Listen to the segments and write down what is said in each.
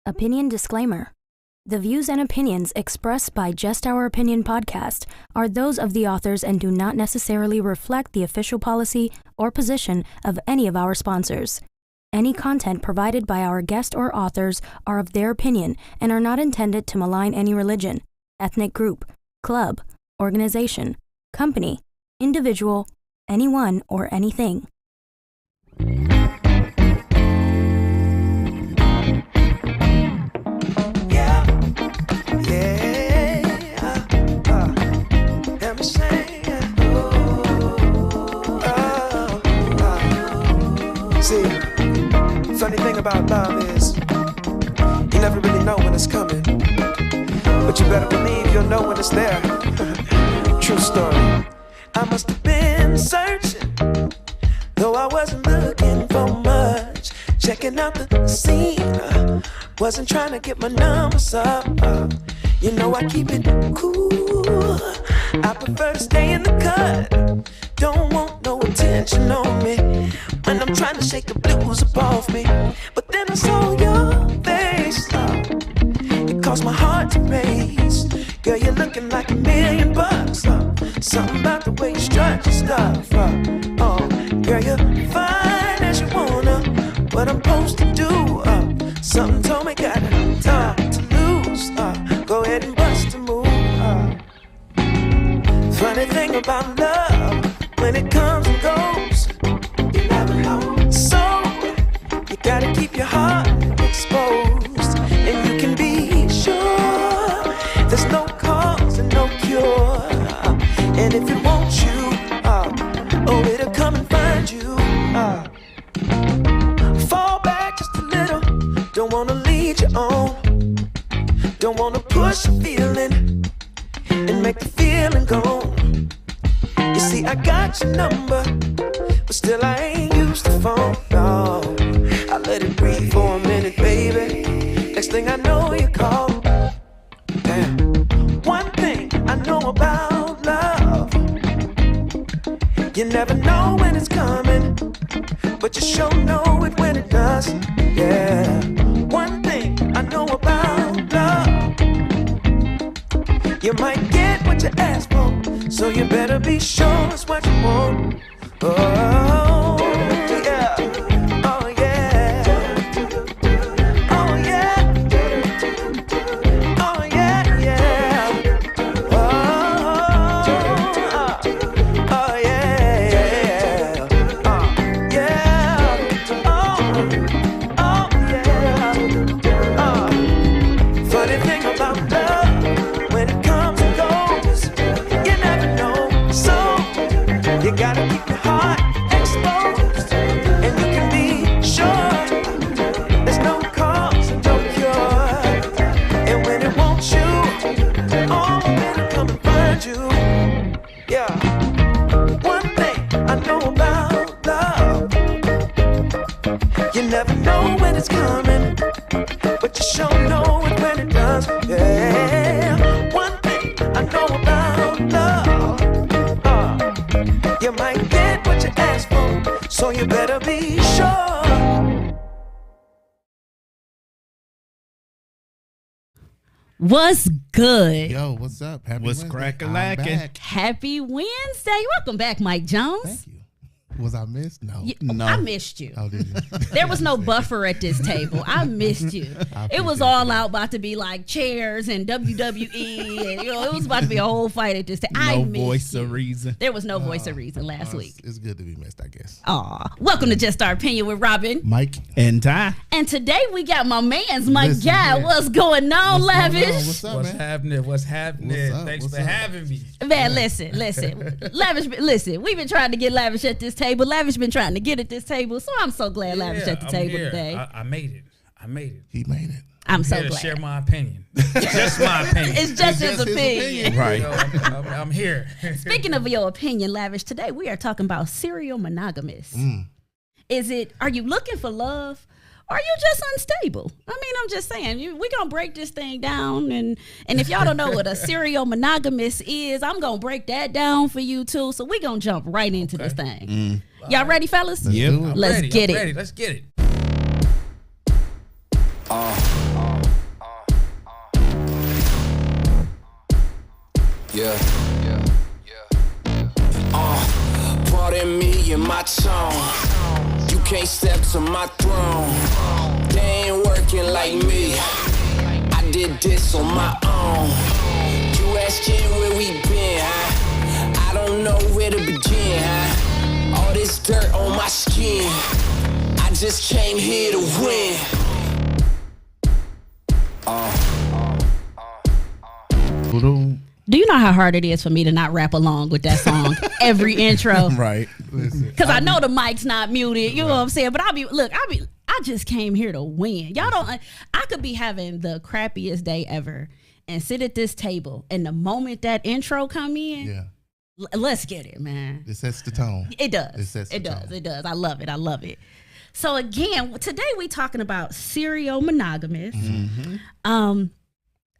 Opinion disclaimer. The views and opinions expressed by Just Our Opinion podcast are those of the authors and do not necessarily reflect the official policy or position of any of our sponsors. Any content provided by our guest or authors are of their opinion and are not intended to malign any religion, ethnic group, club, organization, company, individual, anyone, or anything. See, funny thing about love is you never really know when it's coming, but you better believe you'll know when it's there. True story. I must have been searching, though I wasn't looking for much. Checking out the scene, wasn't trying to get my numbers up. You know I keep it cool. I prefer to stay in the cut. Don't want no attention on me when I'm trying to shake the blues up off me. But then I saw your face, it caused my heart to race. Girl, you're looking like $1 million. Something about the way you strut your stuff. Oh, girl, you're fine as you wanna. What I'm supposed to do? Something told me got it time to lose. Go ahead and bust a move. Funny thing about love, when it comes and goes, you never know. So you gotta keep your heart exposed, and you can be sure there's no cause and no cure. And if it wants you, oh, it'll come and find you. Fall back just a little. Don't wanna lead you on. Don't wanna push a feeling and make the feeling gone. You see, I got your number, but still I ain't used the phone, no. I let it breathe for a minute, baby. Next thing I know, you call. Damn. One thing I know about love, you never know when it's coming, but you sure know it when it does. Yeah. One thing I know about love, you might get what you ask for, so you better be sure it's what you want. Oh, yeah. Oh, yeah. Oh, yeah. Oh, yeah, yeah. Oh, oh, yeah, yeah. Yeah. Oh, yeah. Funny thing about love, when it comes and goes, you never know. So you gotta keep your heart exposed, and you can be sure there's no cause and no cure. And when it wants you, oh, it'll come and find you. Yeah. One thing I know about love, you never know when it's coming, but you sure know it when it does. Yeah. One thing I know about love, you might get what you ask for, so you better be sure. What's good? Yo, what's up? Happy What's Wednesday. crack-a-lackin'? I'm back. Happy Wednesday. Welcome back, Mike Jones. Thank you. Was I missed? No. No. I missed you. Oh, did you? There was no buffer at this table. I missed you. It was all out about to be like chairs and WWE, and it was about to be a whole fight at this table. I missed voice you. of reason. There was no voice of reason last week. It's good to be missed, I guess. Aw. Welcome to Just Our Opinion with Robin. Mike. And Ty. And today we got my man's Mike Listen, Guy. man. What's going on, What's going Lavish? on? What's up, What's man? happening? What's happening? What's up? Thanks What's for up? having me. Man, listen. Lavish, listen. We've been trying to get Lavish at this table. Lavish been trying to get at this table, so I'm so glad Lavish at the I'm table here. today. I made it. He made it. I'm so Here to glad. share my opinion. Just my opinion. It's just his just his opinion. opinion. Right. I'm here. Speaking of your opinion, Lavish, today we are talking about serial monogamists. Are you looking for love? Are you just unstable? I mean, I'm just saying, we're going to break this thing down. And if y'all don't know what a serial monogamist is, I'm going to break that down for you, too. So we're going to jump right into this thing. Y'all ready, fellas? Let's do it. Let's Ready, get I'm it. ready. Let's get it. Yeah. Pardon me and my tone. You can't step to my throne. They ain't working like me. I did this on my own. You asking where we been, huh? I don't know where to begin, huh? All this dirt on my skin. I just came here to win. Do you know how hard it is for me to not rap along with that song every intro? Right. Listen. Because I know the mic's not muted. You know what I'm saying? But I just came here to win. Y'all don't. I could be having the crappiest day ever and sit at this table, and the moment that intro come in, Yeah. Let's get it, man. It sets the tone. It does. It sets the It does. tone. It does. I love it. I love it. So again, today we talking about serial monogamous.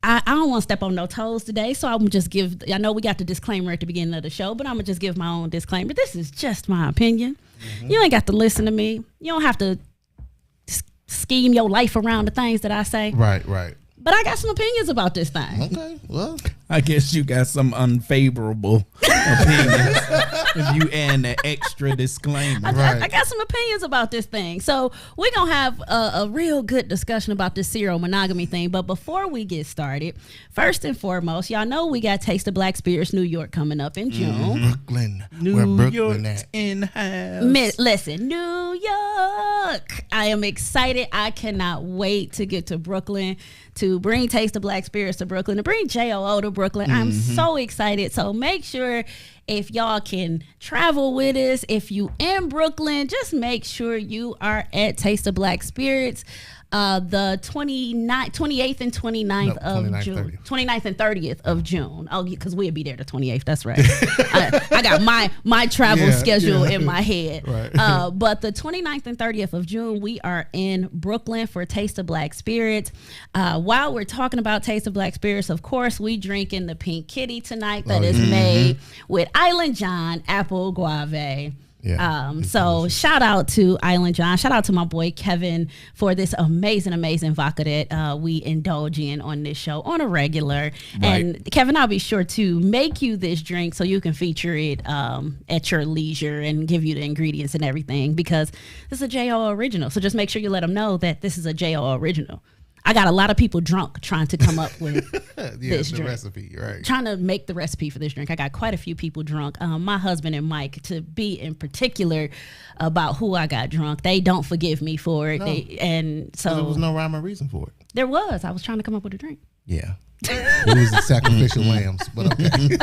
I don't want to step on no toes today, so I'm just give. I know we got the disclaimer at the beginning of the show, but I'm gonna just give my own disclaimer. This is just my opinion. You ain't got to listen to me. You don't have to scheme your life around the things that I say. Right, right. But I got some opinions about this thing. Okay, well. I guess you got some unfavorable opinions if you add the extra disclaimer. I got some opinions about this thing. So we're going to have a real good discussion about this serial monogamy thing. But before we get started, first and foremost, y'all know we got Taste of Black Spirits New York coming up in June. Brooklyn. New Where Brooklyn York's at? in house. Listen, New York. I am excited. I cannot wait to get to Brooklyn, to bring Taste of Black Spirits to Brooklyn, to bring JOO to Brooklyn. I'm so excited. So make sure if y'all can travel with us, if you in Brooklyn, just make sure you are at Taste of Black Spirits. The 28th and 29th of 29th, June. 30th. 29th and 30th of June. Oh, because we'll be there the 28th. That's right. I got my travel schedule in my head. Right. But the 29th and 30th of June, we are in Brooklyn for Taste of Black Spirits. While we're talking about Taste of Black Spirits, of course, we drinking the Pink Kitty tonight that is made with Island John Apple Guave. Yeah, So shout out to Island John. Shout out to my boy Kevin for this amazing vodka that we indulge in on this show on a regular. Right. And Kevin, I'll be sure to make you this drink so you can feature it at your leisure and give you the ingredients and everything, because this is a JO original. So just make sure you let them know that this is a JO original. I got a lot of people drunk trying to come up with this the drink. recipe, right? Trying to make the recipe for this drink. I got quite a few people drunk. My husband and Mike, to be in particular about who I got drunk. They don't forgive me for it. No. And so There was no rhyme or reason for it. there was. I was trying to come up with a drink. Yeah. It was the sacrificial lambs, but okay.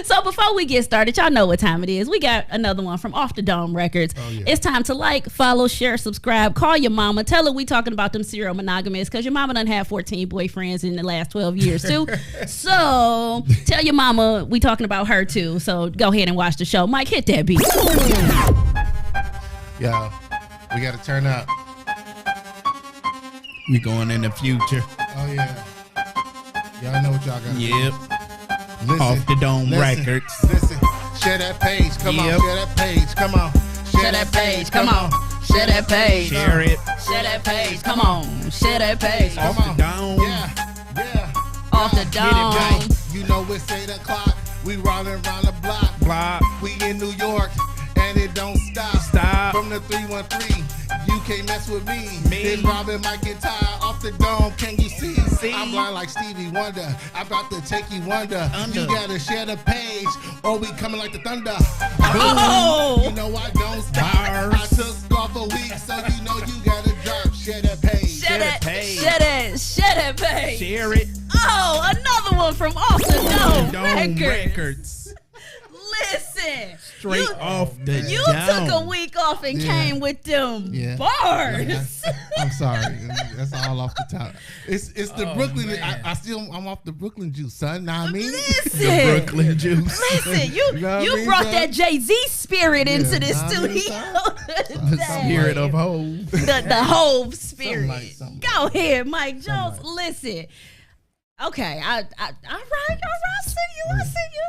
So before we get started, y'all know what time it is. We got another one from Off the Dome Records. yeah. It's time to like, follow, share, subscribe, call your mama, tell her we talking about them serial monogamists, because your mama done had 14 boyfriends in the last 12 years too. So tell your mama we talking about her too. So go ahead and watch the show. Mike, hit that beat. Yo, we got to turn up. We going in the future. Oh, yeah. Y'all know what y'all got to Yep. do. Listen, Off the Dome Records. Listen, share that page. Come on, Yep. share that page. Come on. Share that page. Come on. Share that page. Share it. Share that page. Come on. Share that page. Off Come the on. dome. Yeah. Off the Get it dome. right. You know it's 8 o'clock. We rolling around the block. Block. We in New York, and it don't stop. Stop. From the 313, you can't mess with me. Me. Then Robin might get tired off the dome. Can you see? See? I'm blind like Stevie Wonder. I'm about to take you under. Under. You gotta share the page, or we coming like the thunder. Oh! You know I don't stop. Bars. I took off a week, so you know you gotta drop. Share that page. Share that page. Share that. Share that page. Share it. Oh, another one from Off the Dome, Dome Records. Records. Listen. Straight off the You dome. took a week off and Yeah. came with them Yeah. bars. I'm sorry. That's all off the top. It's the Oh, Brooklyn. man. I'm off the Brooklyn juice, son. Know what I mean? Listen. Brooklyn juice. Listen, you know what I mean, brought son? that Jay-Z spirit into Yeah, this know what I mean, studio. son? today. Spirit of Hove. The whole spirit. Something like- Go ahead, Mike Jones. Listen, Okay, all right, I see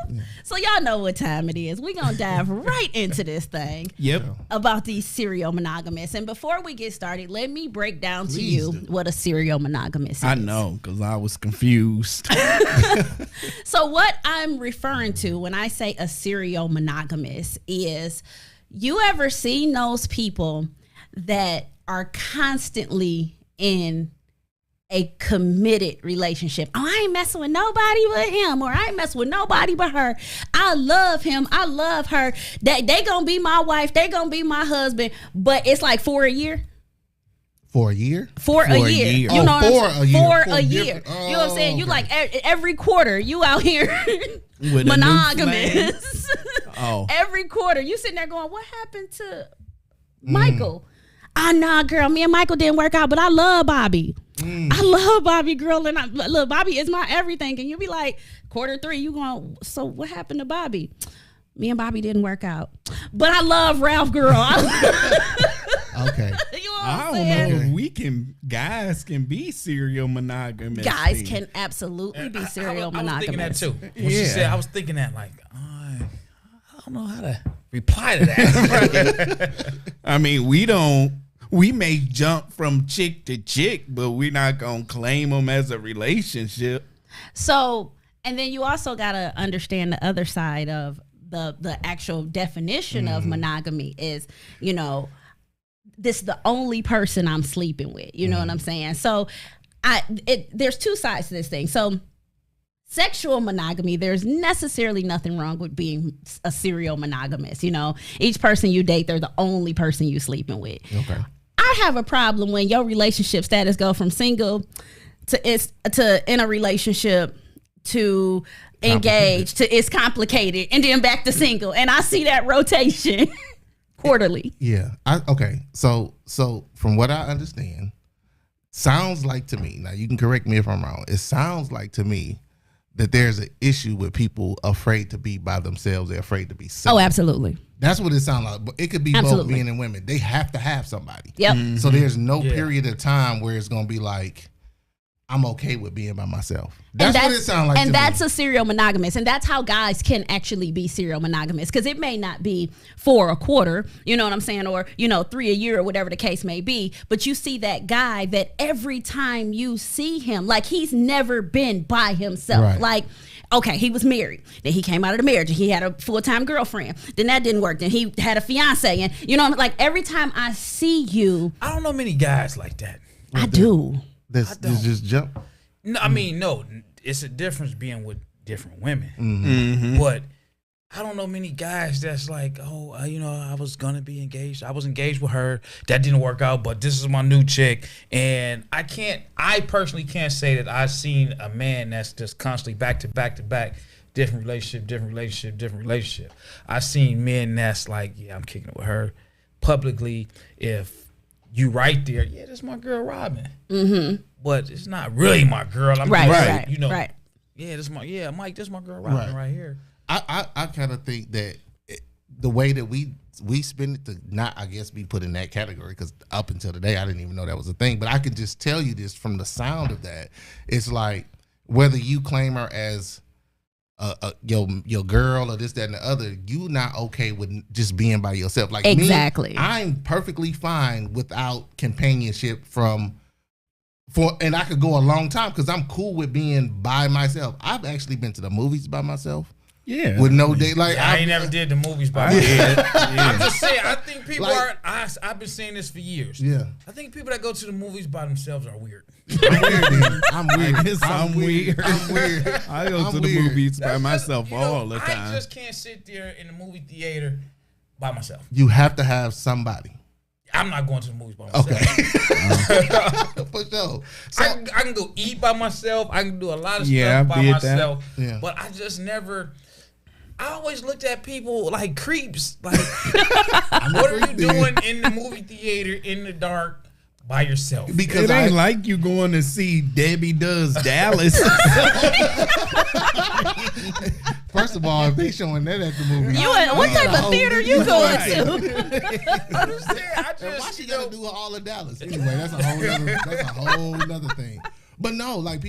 you. So y'all know what time it is. We're gonna dive right into this thing. Yep. About these serial monogamists. And before we get started, let me break down to Please you do. what a serial monogamist is. I know, because I was confused. So what I'm referring to when I say a serial monogamist is, you ever seen those people that are constantly in a committed relationship? Oh, I ain't messing with nobody but him, or I ain't messing with nobody but her. I love him, I love her. They gonna be my wife, they gonna be my husband, but it's like for a year. For a year? For a year. You Oh, know what for I'm a saying? year. For a year. Oh, You know what I'm saying? You okay. like every quarter, you out here With a new monogamous. Oh. Every quarter, you sitting there going, what happened to Michael? Nah, girl, me and Michael didn't work out, but I love Bobby. I love Bobby, girl, and look, Bobby is my everything. And you be like, quarter 3, you going, so what happened to Bobby? Me and Bobby didn't work out, but I love Ralph, girl. Okay. You know what I I'm don't saying? know if guys can be serial monogamous. Guys can absolutely be serial I was thinking that monogamous. too. When she Yeah. said, I was thinking that like, I don't know how to reply to that. I mean, we may jump from chick to chick, but we're not going to claim them as a relationship. So, and then you also got to understand the other side of the actual definition of monogamy is, you know, this is the only person I'm sleeping with. You know what I'm saying? So there's two sides to this thing. So sexual monogamy, there's necessarily nothing wrong with being a serial monogamist. You know, each person you date, they're the only person you sleeping with. Okay. I have a problem when your relationship status go from single to in a relationship to engaged to it's complicated and then back to single, and I see that rotation quarterly. Yeah. Okay. So from what I understand, sounds like to me, now you can correct me if I'm wrong, it sounds like to me that there's an issue with people afraid to be by themselves. They're afraid to be single. Oh, absolutely. That's what it sounds like. But it could be Absolutely. both men and women. They have to have somebody. Yep. So there's no Yeah. period of time where it's going to be like, I'm okay with being by myself. That's what it sounds like and to that's me. a serial monogamous, and that's how guys can actually be serial monogamous, because it may not be 4 a quarter, you know what I'm saying, or 3 a year, or whatever the case may be, but you see that guy that every time you see him, like he's never been by himself. Right. Like, okay, he was married, then he came out of the marriage and he had a full-time girlfriend, then that didn't work, then he had a fiance, and like every time I see you, I don't know many guys like that. I do. This just jump. No, I mean, no, it's a difference being with different women. But I don't know many guys that's like, I was gonna be engaged. I was engaged with her. That didn't work out, but this is my new chick. And I personally can't say that I've seen a man that's just constantly back to back to back, different relationship. I've seen men that's like, yeah, I'm kicking it with her publicly. If you right there, yeah, that's my girl Robin. But it's not really my girl. I'm Right, just, right, right. Yeah, Mike, this my girl Robin right here. I kind of think that the way that we spend it to not, I guess, be put in that category, because up until today I didn't even know that was a thing. But I can just tell you this from the sound of that. It's like whether you claim her as your girl or this, that, and the other, you not okay with just being by yourself. Like Exactly. me, I'm perfectly fine without companionship and I could go a long time because I'm cool with being by myself. I've actually been to the movies by myself. Yeah. With no date. Like I ain't never did the movies by myself. Yeah. I'm just saying, I think people Like- I've been saying this for years. Yeah. I think people that go to the movies by themselves are weird. I'm weird. Dude. I'm weird. I guess I'm weird. I'm weird. I go I'm to the weird. movies by That's myself just, all the I time. just can't sit there in the movie theater by myself. You have to have somebody. I'm not going to the movies by myself. Okay. For sure. So I can go eat by myself. I can do a lot of Yeah, stuff I by did myself. that. Yeah. But I just never. I always looked at people like creeps. Like, what are you doing in the movie theater in the dark by yourself? because It ain't like you going to see Debbie Does Dallas. first of all, if they showing that at the movie, What type of theater you going to? I'm just saying, I why just, she gotta do all of Dallas? Anyway, that's a whole nother thing. But no, like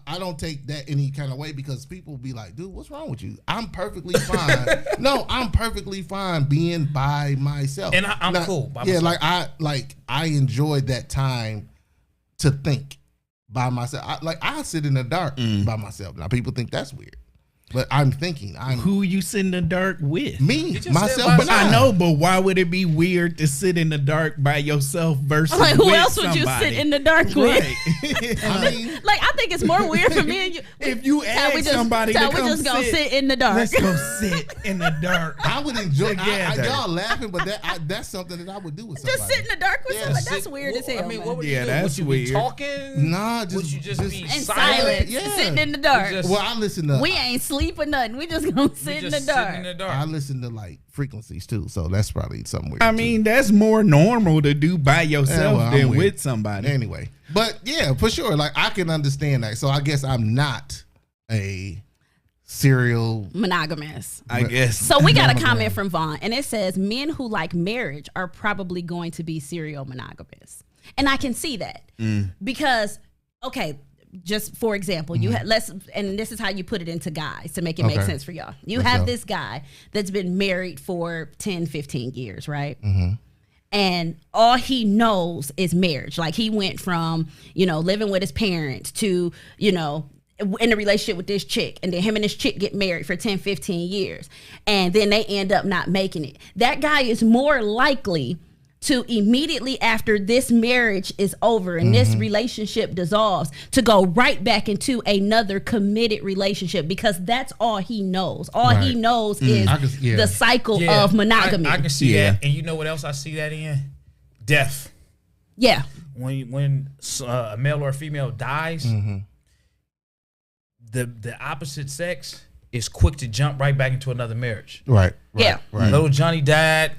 I don't take that any kind of way because people be like, dude, what's wrong with you? I'm perfectly fine. No, I'm perfectly fine being by myself. And I'm cool by myself. I enjoyed that time to think by myself. I sit in the dark by myself. Now people think that's weird. But I'm thinking, who you sit in the dark with? Me, myself. But I know, but why would it be weird to sit in the dark by yourself versus like who with else would somebody? you sit in the dark with? I mean, Like I think it's more weird for me and you. If you ask somebody to we come just gonna sit in the dark. let's go sit in the dark. I would enjoy. Together. Y'all laughing, but that's something that I would do with somebody. Just sit in the dark with somebody. That's weird as hell. I mean, man. what would you Yeah, do? that's Would you weird. be talking? Nah, Would you just be in silent? silence, Yeah. sitting in the dark. Just- Well, I listen to. We ain't sleep or nothing. We just gonna sit in the Just dark. sitting in the dark. I listen to like frequencies too, so that's probably something weird. I mean, that's more normal to do by yourself I'm than weird. with somebody. Anyway, but yeah, for sure. Like I can understand that. So I guess I'm not a serial. Monogamous. I guess. So we got a comment from Vaughn, and it says men who like marriage are probably going to be serial monogamous, and I can see that because okay. Just for example, you had and this is how you put it into guys to make it make Okay. sense for y'all. You Let's have go. this guy that's been married for 10, 15 years, right? And all he knows is marriage. Like he went from, living with his parents to, in a relationship with this chick, and then him and this chick get married for 10, 15 years. And then they end up not making it. That guy is more likely to immediately after this marriage is over and this relationship dissolves to go right back into another committed relationship because that's all he knows. All he Right. knows is the cycle Yeah, of monogamy. I can see Yeah. that. And you know what else I see that in? Death. yeah. When a male or a female dies, the opposite sex is quick to jump right back into another marriage. Right. Yeah. Right. Little Johnny died,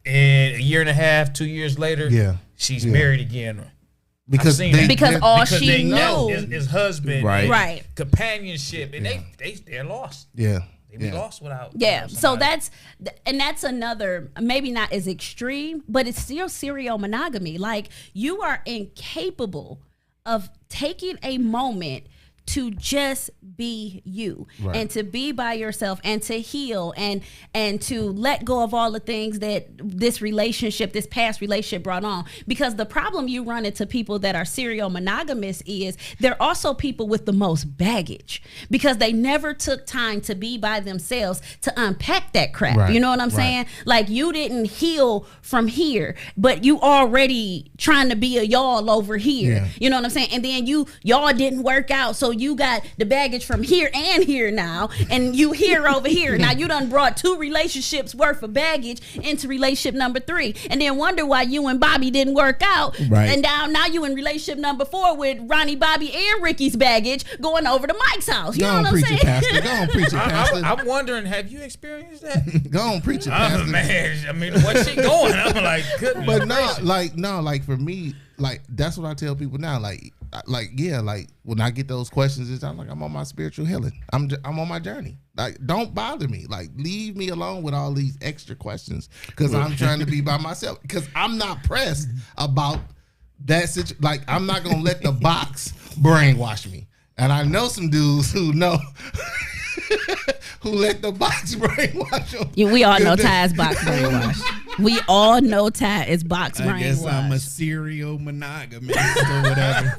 and a year and a half, 2 years later, Yeah. she's married again. Because I've seen that. Because all Because she they knows. his husband, Right. and Right. companionship, and they're lost. Yeah. They be lost without. Yeah, without so somebody. that's another, maybe not as extreme, but it's still serial monogamy. Like you are incapable of taking a moment to just be you and to be by yourself and to heal and to let go of all the things that this past relationship brought on. Because the problem you run into people that are serial monogamous is they're also people with the most baggage because they never took time to be by themselves to unpack that crap. Right, You know what I'm right. saying? Like you didn't heal from here, but you already trying to be a y'all over here. Yeah. You know what I'm saying? And then y'all didn't work out, so you got the baggage from here and here now, and you here over here. Now you done brought 2 relationships worth of baggage into relationship number 3, and then wonder why you and Bobby didn't work out. Right. And now you in relationship number 4 with Ronnie, Bobby, and Ricky's baggage going over to Mike's house. You Go know on, what I'm preach saying? it, pastor. Go on, preach it, pastor. I'm wondering, have you experienced that? Go on, preach it, Oh pastor. man, I mean, what's she going? I'm like, goodness. But gracious. like for me, like that's what I tell people now. Like when I get those questions, it's I'm like I'm on my spiritual healing. I'm on my journey. Like don't bother me. Like leave me alone with all these extra questions because I'm trying to be by myself. Because I'm not pressed about that situation. Like I'm not gonna let the box brainwash me. And I know some dudes who know. Who let the box brainwash them. Yeah, we all know Ty's box brainwash. We all know Ty is box I guess I'm a brainwash. serial monogamist or whatever.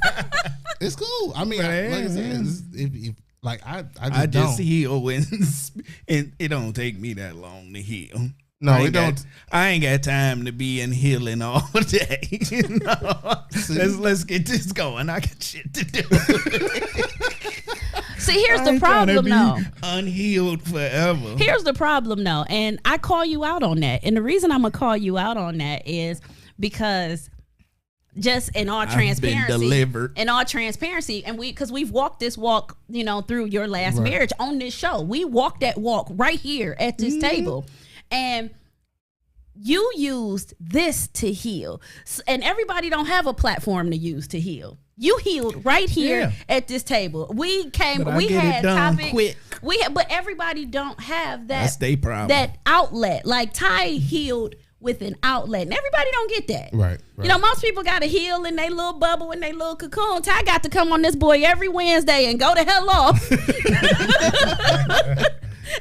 It's cool. I mean, like I said, if like I just just don't. heal and it don't take me that long to heal. No, I it ain't got- don't. I ain't got time to be in healing all day. You know? Let's get this going. I got shit to do. See, here's I the ain't tryna problem, be though. Unhealed forever. Here's the problem, though, and I call you out on that. And the reason I'm gonna call you out on that is because just in all I've been transparency, delivered. and because we've walked this walk, through your last marriage on this show. We walked that walk right here at this table, and you used this to heal, and everybody don't have a platform to use to heal. You healed right here at this table. We came, But I we get it had done topics. quick. But everybody don't have that. That's their problem. That outlet, like Ty healed with an outlet. And everybody don't get that. Right. You know, most people got to heal in their little bubble, in their little cocoon. Ty got to come on this boy every Wednesday and go the hell off.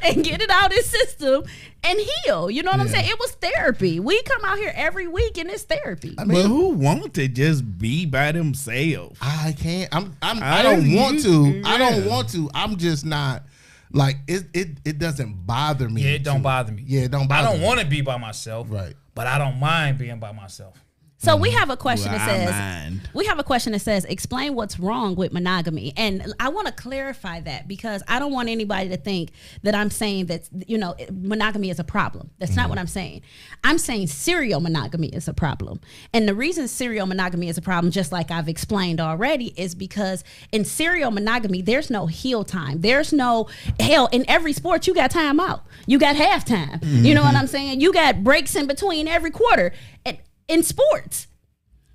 And get it out his system and heal. You know what I'm saying? It was therapy. We come out here every week and it's therapy. I mean, but who want to just be by themselves? I can't. I don't want to. I don't want to. I'm just not. Like it doesn't bother me. Yeah, it don't bother me. Yeah, it don't bother me. I don't want to be by myself. Right. But I don't mind being by myself. So we have a question that says, explain what's wrong with monogamy. And I want to clarify that because I don't want anybody to think that I'm saying that, you know, monogamy is a problem. That's not what I'm saying. I'm saying serial monogamy is a problem. And the reason serial monogamy is a problem, just like I've explained already, is because in serial monogamy, there's no heal time. There's no, hell, in every sport, you got time out. You got halftime. You know what I'm saying? You got breaks in between every quarter. In sports,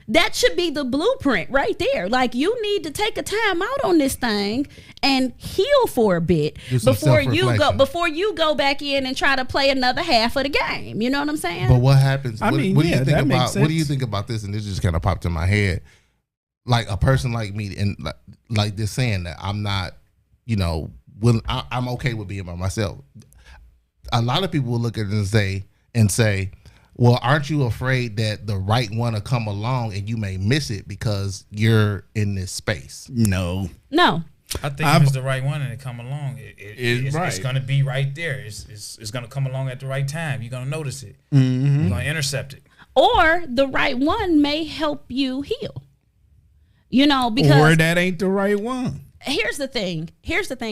that should be the blueprint right there. Like, you need to take a time out on this thing and heal for a bit before you go back in and try to play another half of the game. You know what I'm saying? But what happens? What do you think about this? And this just kind of popped in my head. Like a person like me, and like this saying that I'm not, you know, I'm okay with being by myself. A lot of people will look at it and say, well, aren't you afraid that the right one will come along and you may miss it because you're in this space? No. I think if it's the right one and it come along, it's going to be right there. It's going to come along at the right time. You're going to notice it. Mm-hmm. You're going to intercept it. Or the right one may help you heal. You know, because... Or that ain't the right one. Here's the thing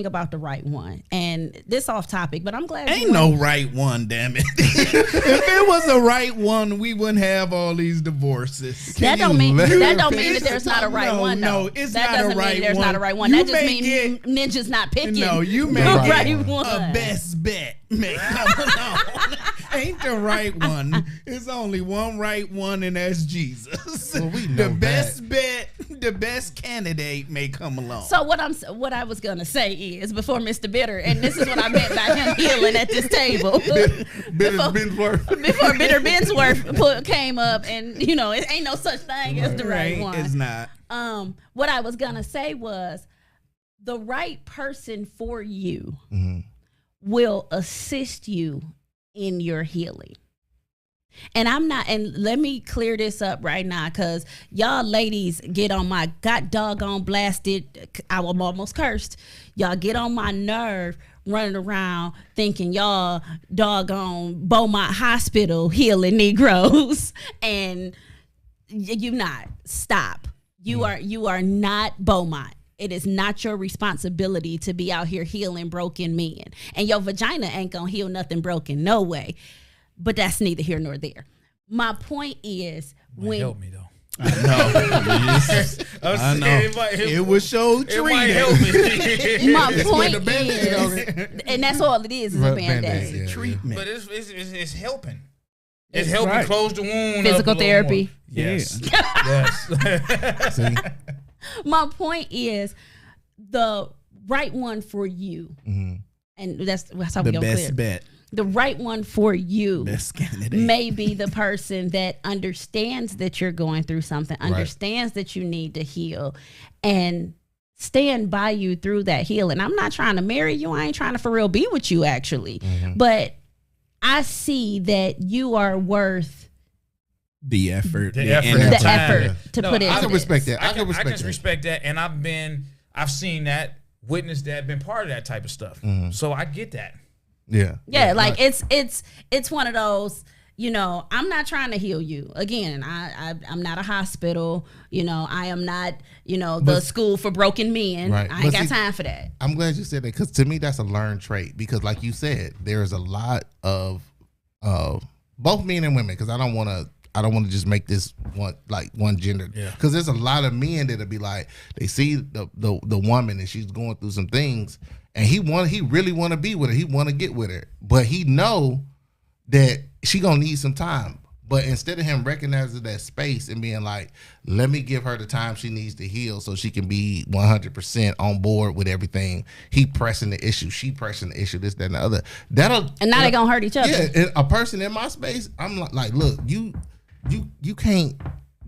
about the right one, and this off topic, but I'm glad ain't no right one, damn it. If it was a right one, we wouldn't have all these divorces. That don't mean that there's not a right one. No, it's that not doesn't a right mean there's one. not a right one. That just means ninjas not picking. No, you may right one. A best bet may come along. Ain't the right one. It's only one right one, and that's Jesus. Well, we know the best bet, the best candidate may come along. So what I was gonna say is, before Mr. Bitter, and this is what I meant by him healing at this table. Bitter Bensworth. Before Bitter Bensworth came up, and you know, it ain't no such thing as the right one. It's not. What I was gonna say was, the right person for you will assist you in your healing. And let me clear this up right now, because y'all ladies get on my doggone blasted, I'm almost cursed. Y'all get on my nerve running around thinking y'all doggone Beaumont Hospital healing Negroes. And you not. Stop. You are not Beaumont. It is not your responsibility to be out here healing broken men. And your vagina ain't gonna heal nothing broken, no way. But that's neither here nor there. My point is, help me though. I know. It was so treated. It might help me. My point is, and that's all it is a Band-Aid. Yeah, treatment. But it's helping. It's helping close the wound. Physical therapy. Yes. Yes. See? My point is, the right one for you, and that's how we the go best clear. bet. The right one for you Best candidate. may be the person that understands that you're going through something, understands that you need to heal, and stand by you through that healing. I'm not trying to marry you. I ain't trying to for real be with you, actually. But I see that you are worth the effort. The effort to put in. I can respect that. I can respect that. And I've seen that, witnessed that, been part of that type of stuff. So I get that. Yeah, like it's one of those, you know, I'm not trying to heal you. Again, I'm not a hospital, you know, I am not, you know, the school for broken men. Right. I ain't got time for that. I'm glad you said that, because to me that's a learned trait, because like you said, there's a lot of both men and women, because I don't want to just make this one gender, because there's a lot of men that'll be like, they see the woman and she's going through some things, and he really want to be with her, he want to get with her, but he know that she gonna need some time. But instead of him recognizing that space and being like, let me give her the time she needs to heal so she can be 100% on board with everything, he pressing the issue, she pressing the issue, this, that, and the other. And now they gonna hurt each other. Yeah, a person in my space, I'm like, look, you can't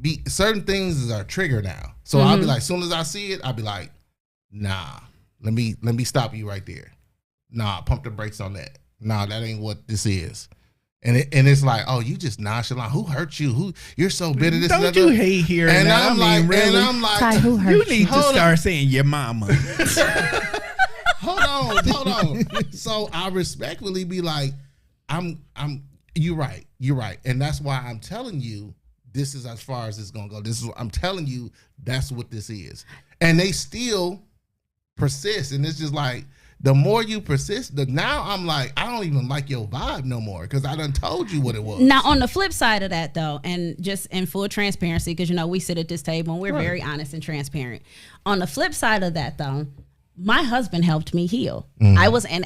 be, certain things is our trigger now. So I'll be like, as soon as I see it, I'll be like, nah, let me stop you right there. Nah, pump the brakes on that. Nah, that ain't what this is. And it's like, oh, you just nonchalant. Who hurt you? Who, you're so bitter? This Don't you hate hearing and that? I'm like, really? and I'm like, Ty, who hurt You need to Hold start saying your mama. hold on. So I respectfully be like, you're right. And that's why I'm telling you, this is as far as it's gonna go. This is what I'm telling you, that's what this is. And they still persist. And it's just like, the more you persist, now I'm like, I don't even like your vibe no more because I done told you what it was. Now, on the flip side of that, though, and just in full transparency, because, we sit at this table and we're very honest and transparent. On the flip side of that, though, my husband helped me heal. I was and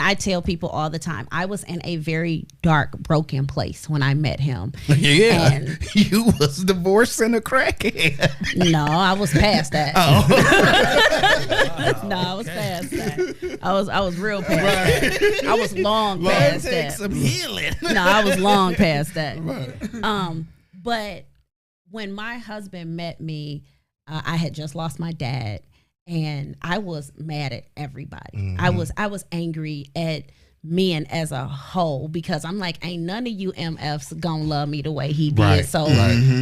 I tell people all the time, I was in a very dark, broken place when I met him. Yeah. And You was divorced and a crackhead. no, I was past that. Oh. No, I was past that. I was real past that. I was long past Take that. some healing. No, I was long past that. Right. But when my husband met me, I had just lost my dad, and I was mad at everybody. I was angry at men as a whole because I'm like, ain't none of you MFs gonna love me the way he did. Right, So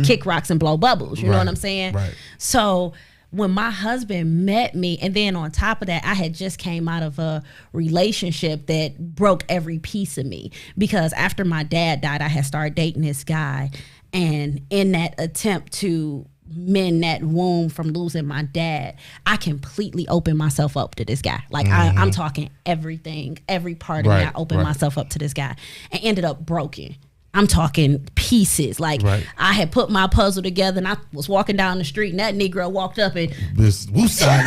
kick rocks and blow bubbles. You know what I'm saying? Right. So when my husband met me, and then on top of that, I had just came out of a relationship that broke every piece of me because after my dad died, I had started dating this guy, and in that attempt to mend that wound from losing my dad, I completely opened myself up to this guy. Like I'm talking everything, every part of me, I opened myself up to this guy and ended up broken. I'm talking pieces. Like I had put my puzzle together and I was walking down the street and that Negro walked up and This woosah.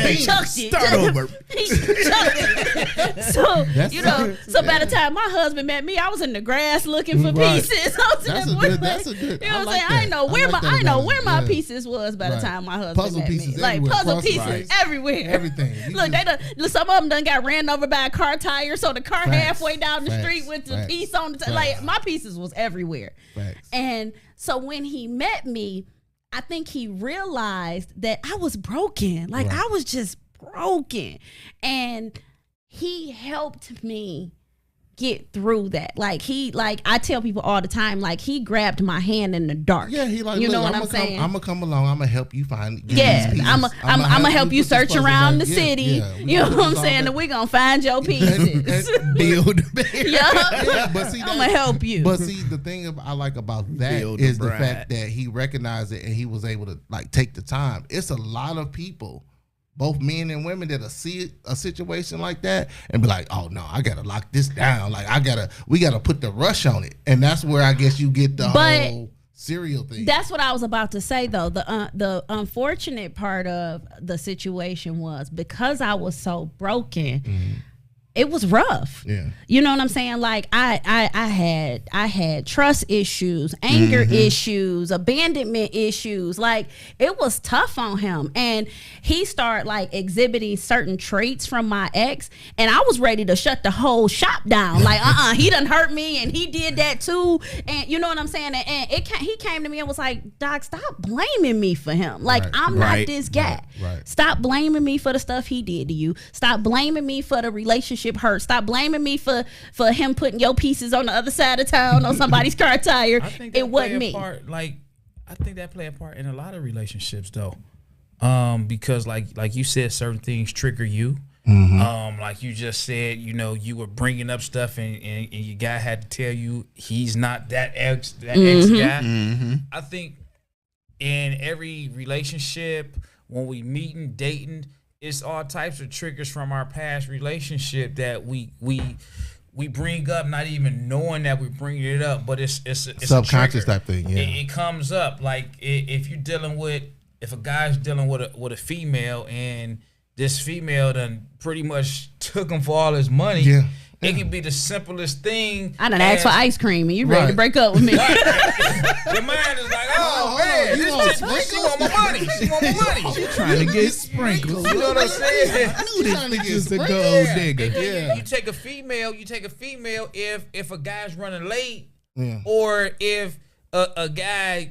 he chucked it. Start over. He chucked it. So by the time my husband met me, I was in the grass looking for pieces. I was That's in a that good. wood. That's a good. You know what I'm like saying? I didn't know that. where like that I know analogy. where my Yeah. pieces was by the Right. time my husband Puzzle met pieces me. Like everywhere. puzzle Cross- pieces right. everywhere. Everything. You Look, just- some of them done got ran over by a car tire, so the car Facts. halfway down the Facts. street with the Facts. piece on the like my pieces was everywhere. Facts. And so when he met me, I think he realized that I was broken. Like I was just broken. And he helped me get through that. Like I tell people all the time, like he grabbed my hand in the dark. Yeah, he like, you know look, what I'm saying? I'm gonna come along. I'm gonna help you find. Yeah, these pieces. I'm gonna help you put this search puzzle around back. the Yeah, city. yeah. We You know gonna what I'm resolve saying? that. And we gonna find your pieces. Build. Yeah, But see, I'm gonna help you. But see, the thing I like about that Build is a the bride. fact that he recognized it and he was able to like take the time. It's a lot of people, both men and women, that'll see a situation like that and be like, "Oh no, I gotta lock this down. Like we gotta put the rush on it." And that's where I guess you get the whole serial thing. That's what I was about to say, though. The unfortunate part of the situation was because I was so broken. It was rough. Yeah. You know what I'm saying? Like I had trust issues, anger issues, abandonment issues. Like it was tough on him. And he started like exhibiting certain traits from my ex. And I was ready to shut the whole shop down. Like, he done hurt me and he did that too. And you know what I'm saying? And he came to me and was like, Doc, stop blaming me for him. Like I'm not this guy. Right. Stop blaming me for the stuff he did to you. Stop blaming me for the relationship hurt. Stop blaming me for him putting your pieces on the other side of town on somebody's car tire. I think that It wasn't me. I think that play a part in a lot of relationships though. Because like you said, certain things trigger you. Like you just said, you were bringing up stuff and your guy had to tell you he's not that ex guy. I think in every relationship, when we meeting, dating, it's all types of triggers from our past relationship that we bring up, not even knowing that we bring it up, but it's Subconscious a trigger. type thing. Yeah. It comes up like if a guy's dealing with a female and this female done pretty much took him for all his money. Yeah. It can be the simplest thing. I done asked for ice cream and you ready to break up with me. Your mind is like, oh man, you want this bitch, she want my money. She want my money. She trying to get sprinkles. You know what I'm saying? I knew this bitch was a gold digger. And then you take a female. If a guy's running late, Yeah. or if a guy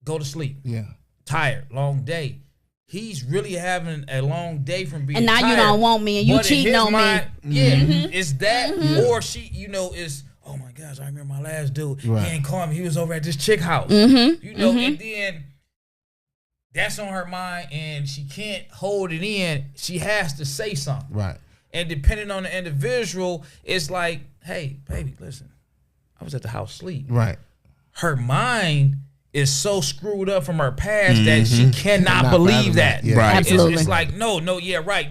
go to sleep, tired, long day. He's really having a long day from being and now tired, you don't want me and you but in cheating his on mind, me. Yeah, it's that, or she, is, oh my gosh, I remember my last dude. Right. He ain't calling me. He was over at this chick house. And then that's on her mind, and she can't hold it in. She has to say something. Right. And depending on the individual, it's like, hey, baby, listen, I was at the house asleep. Right. Her mind is so screwed up from her past that she cannot believe that. Yeah. Right. Absolutely. It's like, no, yeah, right.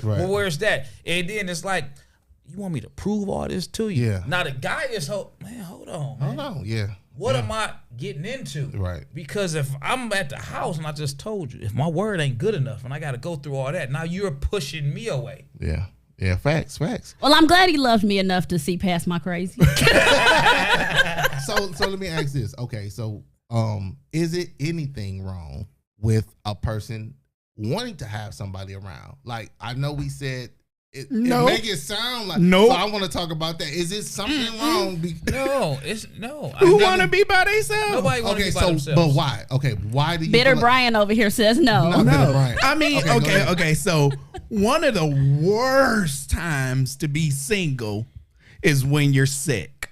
Well, where's that? And then it's like, you want me to prove all this to you? Yeah. Now the guy is, hold on, man. Hold on. Yeah. What am I getting into? Right. Because if I'm at the house and I just told you, if my word ain't good enough and I got to go through all that, now you're pushing me away. Yeah. Yeah. Facts. Well, I'm glad he loved me enough to see past my crazy. So let me ask this. Okay. So, is it anything wrong with a person wanting to have somebody around? Like, I know we said it make it sound like, no. So I want to talk about that. Is it something wrong? No. Who want to be by themselves? Nobody want to be by so, themselves. but why? Okay, why do you Bitter feel like- Brian over here says no. Not Bitter Brian. I mean, go ahead. okay. So one of the worst times to be single is when you're sick.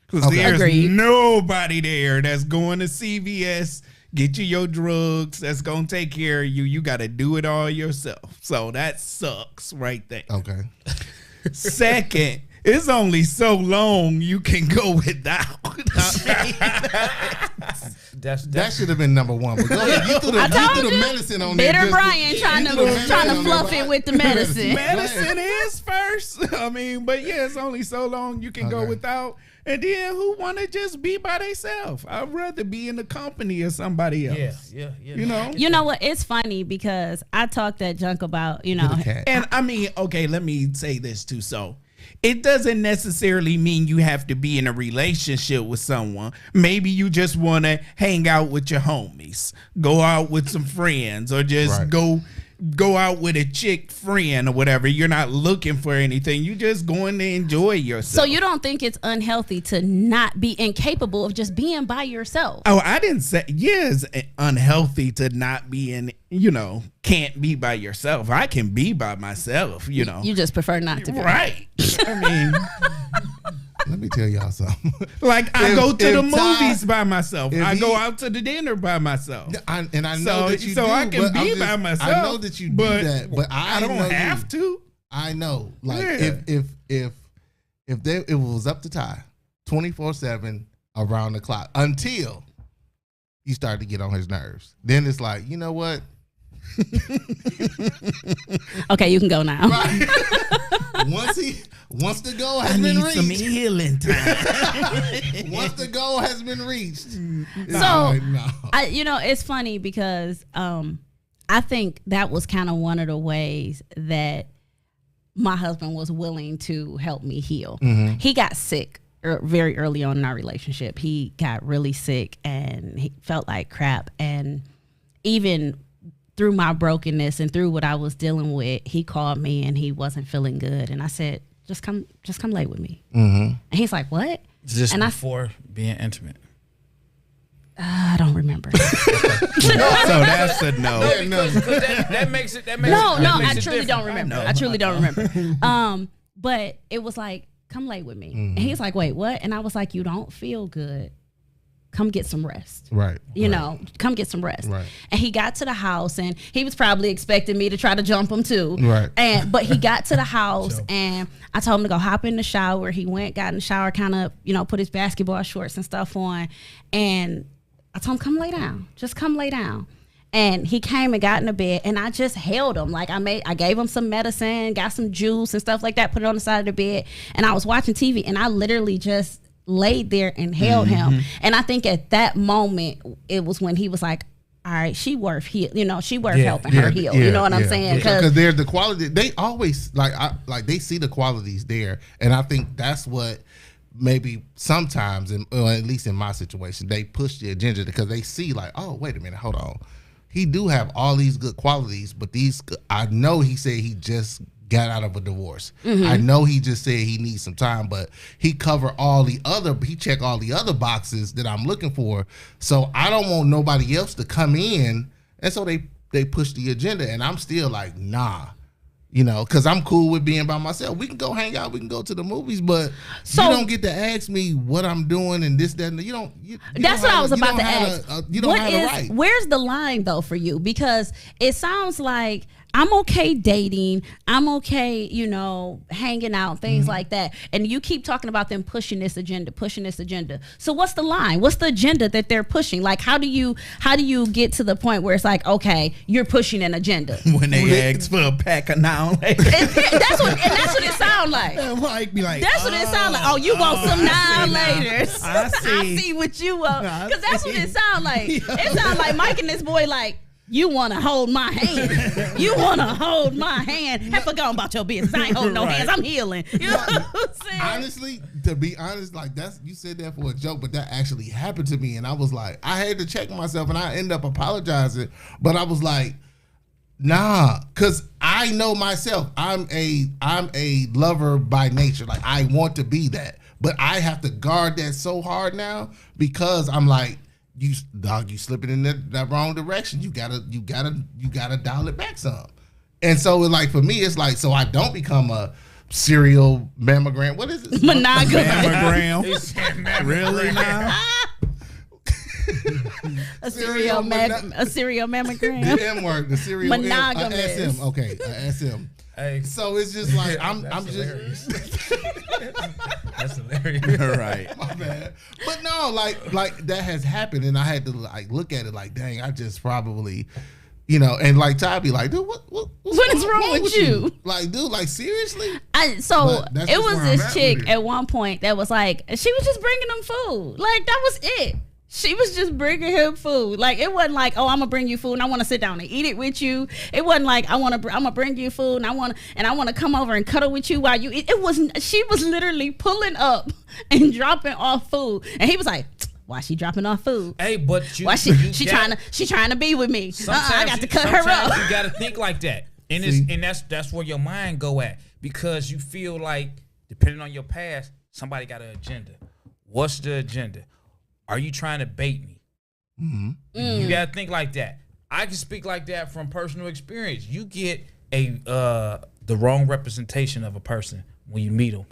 Because there's Agreed. nobody there that's going to CVS, get you your drugs, that's going to take care of you. You got to do it all yourself. So that sucks right there. Okay. Second, it's only so long you can go without. That should have been number one. But go ahead. You threw the medicine on there. Bitter just- Brian you trying threw the medicine to on fluff there. it with the medicine. Medicine is first. I mean, but yeah, it's only so long you can go Okay. without. And then who want to just be by themselves? I'd rather be in the company of somebody else. Yeah. You know? You know what? It's funny because I talked that junk about, Get a cat. And I mean, okay, let me say this too. So it doesn't necessarily mean you have to be in a relationship with someone. Maybe you just want to hang out with your homies, go out with some friends, or just Right. go out with a chick friend or whatever. You're not looking for anything. You just going to enjoy yourself. So you don't think it's unhealthy to not be incapable of just being by yourself? Oh, I didn't say yes. Unhealthy to not be in, can't be by yourself. I can be by myself, You just prefer not to be. Right. I mean, Let me tell y'all something. like I go to the if Ty- movies by myself. if I he- go out to the dinner by myself. I know So- that you so do. I can but be I'm by myself, I know that you do but that, but I don't know have you. to. I know. Like Yeah. if it was up to Ty 24/7 around the clock until you start to get on his nerves. Then it's like, you know what? Okay, you can go now. Right. Once the goal has I been need some reached. healing time. Once the goal has been reached. So, no. It's funny because I think that was kind of one of the ways that my husband was willing to help me heal. He got sick very early on in our relationship. He got really sick and he felt like crap. And even through my brokenness and through what I was dealing with, he called me and he wasn't feeling good. And I said, just come lay with me. And he's like, what? Just And before being intimate. I don't remember. So that's a no. Because that makes it. That makes No, it, that makes I it truly different. don't remember. I truly don't remember. But it was like, come lay with me. And he's like, wait, what? And I was like, you don't feel good. Come get some rest. Right. Come get some rest. Right. And he got to the house and he was probably expecting me to try to jump him too. Right. But he got to the house and I told him to go hop in the shower. He got in the shower, kind of, put his basketball shorts and stuff on. And I told him, come lay down. Just come lay down. And he came and got in the bed and I just held him. Like I gave him some medicine, got some juice and stuff like that, put it on the side of the bed. And I was watching TV and I literally just laid there and held him. And I think at that moment, it was when he was like, all right, she worth heal. She worth helping her heal. You know what I'm saying? Because there's the quality. They always like they see the qualities there, and I think that's what maybe sometimes, or at least in my situation, they push the agenda because they see like, oh, wait a minute, hold on, he do have all these good qualities, but I know he said he just got out of a divorce. I know he just said he needs some time, but he check all the other boxes that I'm looking for. So I don't want nobody else to come in. And so they push the agenda, and I'm still like, nah, because I'm cool with being by myself. We can go hang out, we can go to the movies, but you don't get to ask me what I'm doing and this, that, and that's what I was about to ask. You don't have the right. Where's the line though for you? Because it sounds like I'm okay dating. I'm okay, hanging out, things like that. And you keep talking about them pushing this agenda. So what's the line? What's the agenda that they're pushing? Like, how do you get to the point where it's like, okay, you're pushing an agenda? When they ask for a pack of now. That's what it sounds like. Mike be like, that's what it sounds like. Oh, you want some now later? I see what you want. Because that's what it sounds like. It sounds like Mike and this boy like, you want to hold my hand. You want to hold my hand. I forgot about your business. I ain't holding no hands. I'm healing. You know what I'm saying? Honestly, to be honest, like you said that for a joke, but that actually happened to me. And I was like, I had to check myself, and I ended up apologizing. But I was like, nah, because I know myself. I'm a lover by nature. Like, I want to be that. But I have to guard that so hard now because I'm like, you slipping in that wrong direction. You gotta dial it back some. And so like for me, it's like, so I don't become a serial mammogram. What is it? Monogamist. Mammogram. Really now? A serial mammogram. The M word, the serial Monogamist. SM. Okay, SM. Hey. So it's just like That's hilarious. That's hilarious. Right. My bad. But no, like that has happened, and I had to like look at it like, dang, I just probably, and like Ty be like, dude, what is wrong with you? Like, dude, like seriously? It was this chick at one point that was like, she was just bringing them food. Like that was it. She was just bringing him food. Like, it wasn't like, oh, I'm gonna bring you food and I want to sit down and eat it with you. It wasn't like I'm gonna bring you food and I want to come over and cuddle with you while you eat. It wasn't. She was literally pulling up and dropping off food, and he was like, why she dropping off food? Hey, but why she trying to be with me? I got to cut her up. You got to think like that, and that's where your mind go at, because you feel like, depending on your past, somebody got an agenda. What's the agenda? Are you trying to bait me? You got to think like that. I can speak like that from personal experience. You get the wrong representation of a person when you meet them.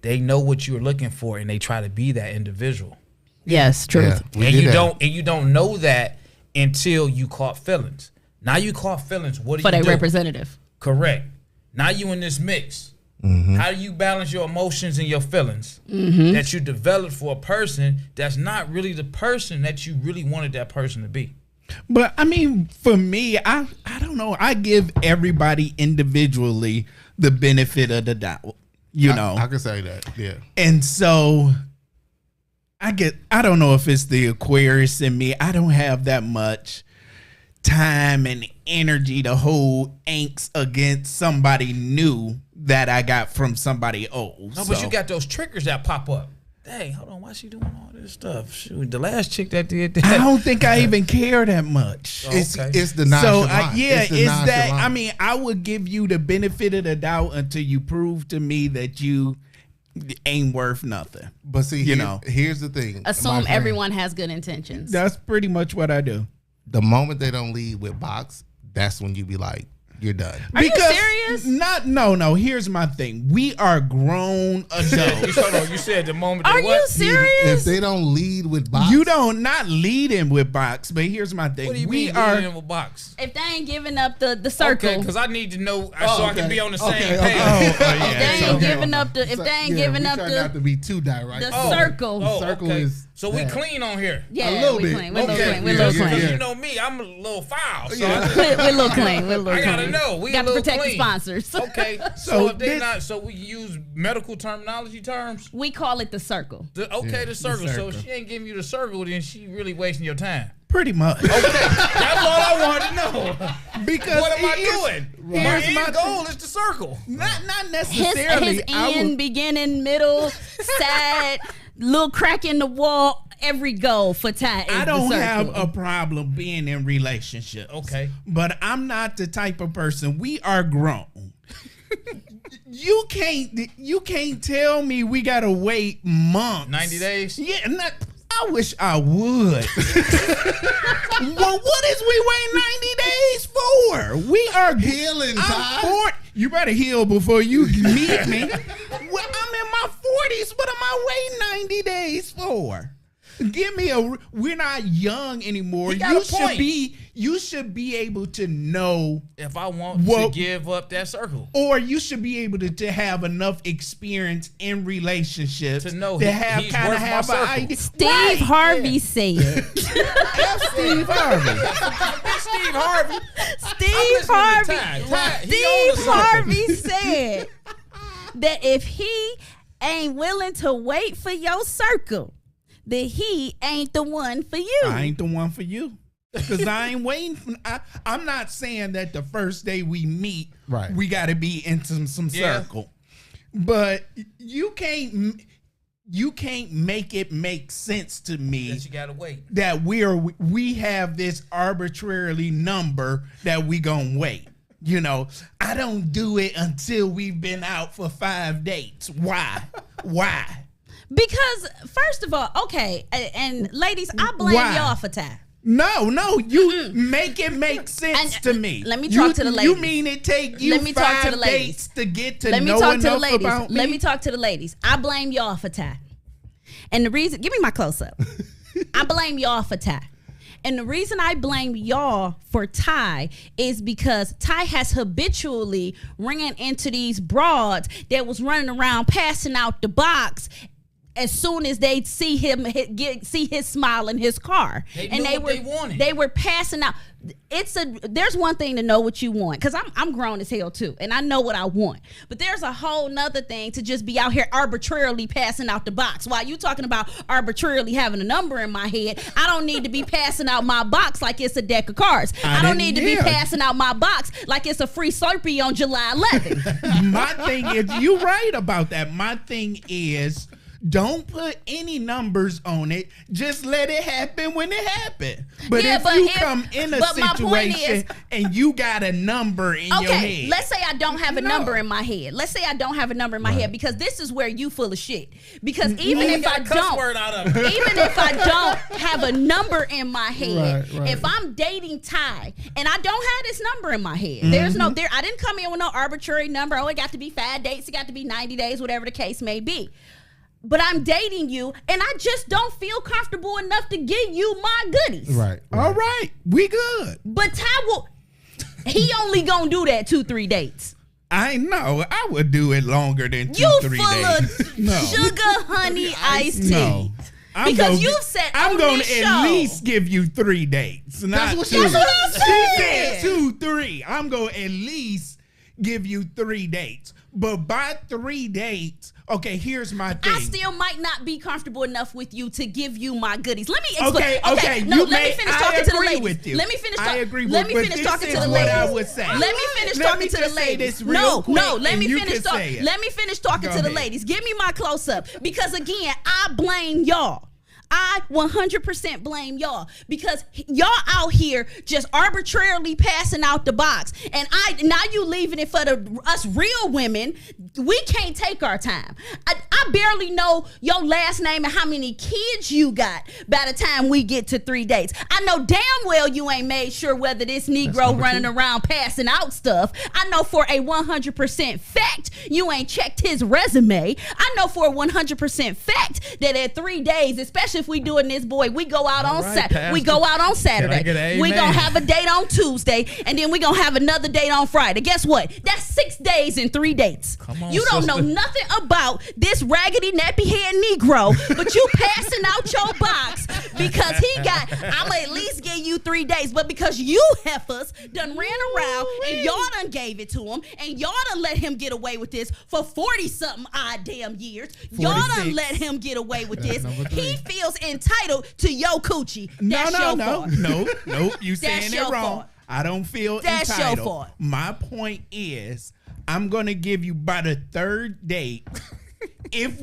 They know what you're looking for, and they try to be that individual. Yes, truth. Yeah, and you don't know that until you caught feelings. Now you caught feelings. What do you do? For their representative. Correct. Now you in this mix. How do you balance your emotions and your feelings that you developed for a person that's not really the person that you really wanted that person to be? But I mean, for me, I don't know. I give everybody individually the benefit of the doubt. I can say that. Yeah. And so I don't know if it's the Aquarius in me. I don't have that much time and energy to hold angst against somebody new that I got from somebody old. No, but you got those triggers that pop up. Dang, hold on, why she doing all this stuff? Shoot, the last chick that did that. I don't think I even care that much. It's the nonchalant. So that. I mean, I would give you the benefit of the doubt until you prove to me that you ain't worth nothing. But see, here's the thing. Assume everyone has good intentions. That's pretty much what I do. The moment they don't lead with box, that's when you be like, you're done. Are you serious? No. Here's my thing. We are grown adults. Hold on, you said the moment. Are you serious? If they don't lead with box, you don't not leading with box. But here's my thing. What do you mean leading with box? If they ain't giving up the circle, okay, because I need to know so I can be on the same page. If they ain't giving up the, not to be too direct. The circle. The circle is. So we clean on here. Yeah, a little bit. We're a little clean. You know me, I'm a little foul. So we're a little clean. I gotta know. We got to protect clean. the sponsors. Okay, so if they not, so we use medical terminology terms. We call it the circle. The circle. So if she ain't giving you the circle, then she really wasting your time. Pretty much. Okay, that's all I wanted to know. Because What am I doing? My Here's end my goal is the circle. Not His necessarily. end, beginning, middle, side, little crack in the wall, every goal for Ty is I don't the have circle. a problem being in relationships. Okay. But I'm not the type of person. We are grown. You can't tell me we gotta wait months. 90 days? Yeah, I wish I would. Well, what is we wait 90 days for? We are Healing I'm time. 40. You better heal before you meet me. Well, I'm in my 40s. What am I waiting 90 days for? Give me we're not young anymore. He got a point. You should be able to know, If I want Well- to give up that circle. or you should be able to have enough experience in relationships To know to he's kind worth of my have an circle. idea. Steve Right. Harvey said. F. Steve Harvey. Steve Harvey. Steve Harvey. Ty, he Steve owned the circle. Harvey said that if he ain't willing to wait for your circle, that he ain't the one for you. I ain't the one for you. Because I ain't waiting. I'm not saying that the first day we meet, Right. we got to be into some Yeah. circle. But you can't make it make sense to me That you gotta wait. that we have this arbitrarily number that we gonna wait. You know, I don't do it until we've been out for 5 dates. Why? Because first of all, okay, and ladies, I blame Why? y'all for Ty. No, you make it make sense And, to me. let me talk to the You ladies. mean it take you Let me talk to 5 the ladies. dates to get to Let me know talk to the enough ladies. about me? Let me talk to the ladies. I blame y'all for Ty. And the reason, give me my close up. I blame y'all for Ty. And the reason I blame y'all for Ty is because Ty has habitually ran into these broads that was running around passing out the box as soon as they see him see his smile in his car. They and knew what they wanted. They were passing out. There's one thing to know what you want, because I'm grown as hell too, and I know what I want. But there's a whole nother thing to just be out here arbitrarily passing out the box. While you talking about arbitrarily having a number in my head, I don't need to be passing out my box like it's a deck of cards. I don't need to be passing out my box like it's a free Slurpee on July 11th. My thing is, you're right about that. My thing is, don't put any numbers on it. Just let it happen when it happens. But Yeah, if but you if- come in a but my point situation is- and you got a number in your Okay, head. let's say I don't have a No. number in my head. Let's say I don't have a number in my head, because this is where you full of shit. Because even Only if got I a cuss don't, word out of it. even if I don't have a number in my head, Right. if I'm dating Ty and I don't have this number in my head, there's no I didn't come in with no arbitrary number. Oh, it got to be 5 dates, it got to be 90 days, whatever the case may be. But I'm dating you, and I just don't feel comfortable enough to give you my goodies. Right. All right, we good. But Ty he only gonna do that 2-3 dates. I know. I would do it longer than 2-3 You days. full of No. sugar, honey, iced tea. No. Because you've said I'm on going this to show. at least give you 3 dates. Not what she 2. That's what I She said. said 2, 3. I'm going to at least give you 3 dates. But by 3 dates, okay, here's my thing. I still might not be comfortable enough with you to give you my goodies. Let me explain. Okay, no, you let me may- finish I talking to the agree ladies. with you. Let me finish. I agree Let with- me but finish this talking to is the what ladies. I would say. Let me finish Let talking me to the just say ladies. this real No, quick, let and me you finish can say it. Let me finish talking Go to the ahead. ladies. Give me my close up, because again, I blame y'all. I 100% blame y'all, because y'all out here just arbitrarily passing out the box, and now you leaving it for us real women. We can't take our time. I barely know your last name and how many kids you got by the time we get to 3 dates. I know damn well you ain't made sure whether this Negro running around passing out stuff. I know for a 100% fact you ain't checked his resume. I know for a 100% fact that at 3 days, especially if we doing this, boy, we go out on right, Saturday. We Pastor. go out on Saturday. get an We amen? gonna have a date on Tuesday, and then we gonna have another date on Friday. Guess what? That's 6 days and 3 dates. Come on, you don't know sister. nothing about this raggedy nappy head Negro, but you passing out your box because he got. I'ma at least give you 3 days, but because you heifers done ran around and y'all done gave it to him, and y'all done let him get away with this for 40 something odd damn years. Y'all done 46. let him get away with this. number 3. He feel feels entitled to your coochie. That's your fault. No. You saying it your wrong. fault. I don't feel That's entitled. your fault. My point is, I'm gonna give you by the third date. If